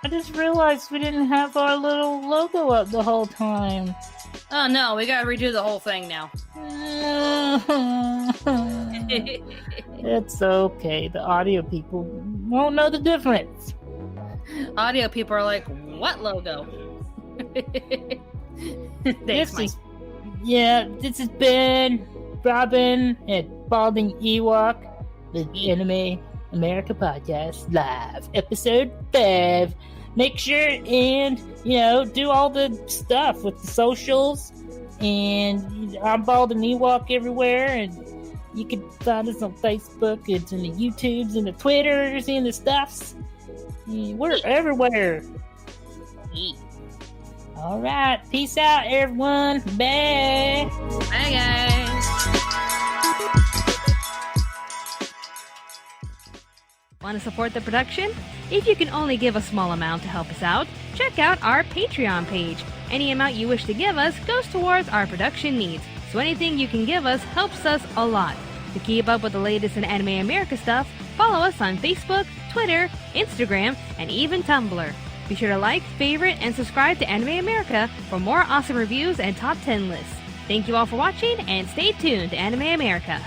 I just realized we didn't have our little logo up the whole time. Oh no, we gotta redo the whole thing now. It's okay. The audio people won't know the difference. Audio people are like, what logo? Thanks, Mike. This has been Robin and BaldingEwok, the Anime America Podcast Live, Episode 5. Make sure and, do all the stuff with the socials. And I'm BaldingEwok everywhere. And you can find us on Facebook. It's in the YouTubes and the Twitters and the stuffs. And we're everywhere. All right. Peace out, everyone. Bye. Bye, guys. Want to support the production? If you can only give a small amount to help us out, check out our Patreon page. Any amount you wish to give us goes towards our production needs, so anything you can give us helps us a lot. To keep up with the latest in Anime America stuff, follow us on Facebook, Twitter, Instagram, and even Tumblr. Be sure to like, favorite, and subscribe to Anime America for more awesome reviews and top 10 lists. Thank you all for watching, and stay tuned to Anime America.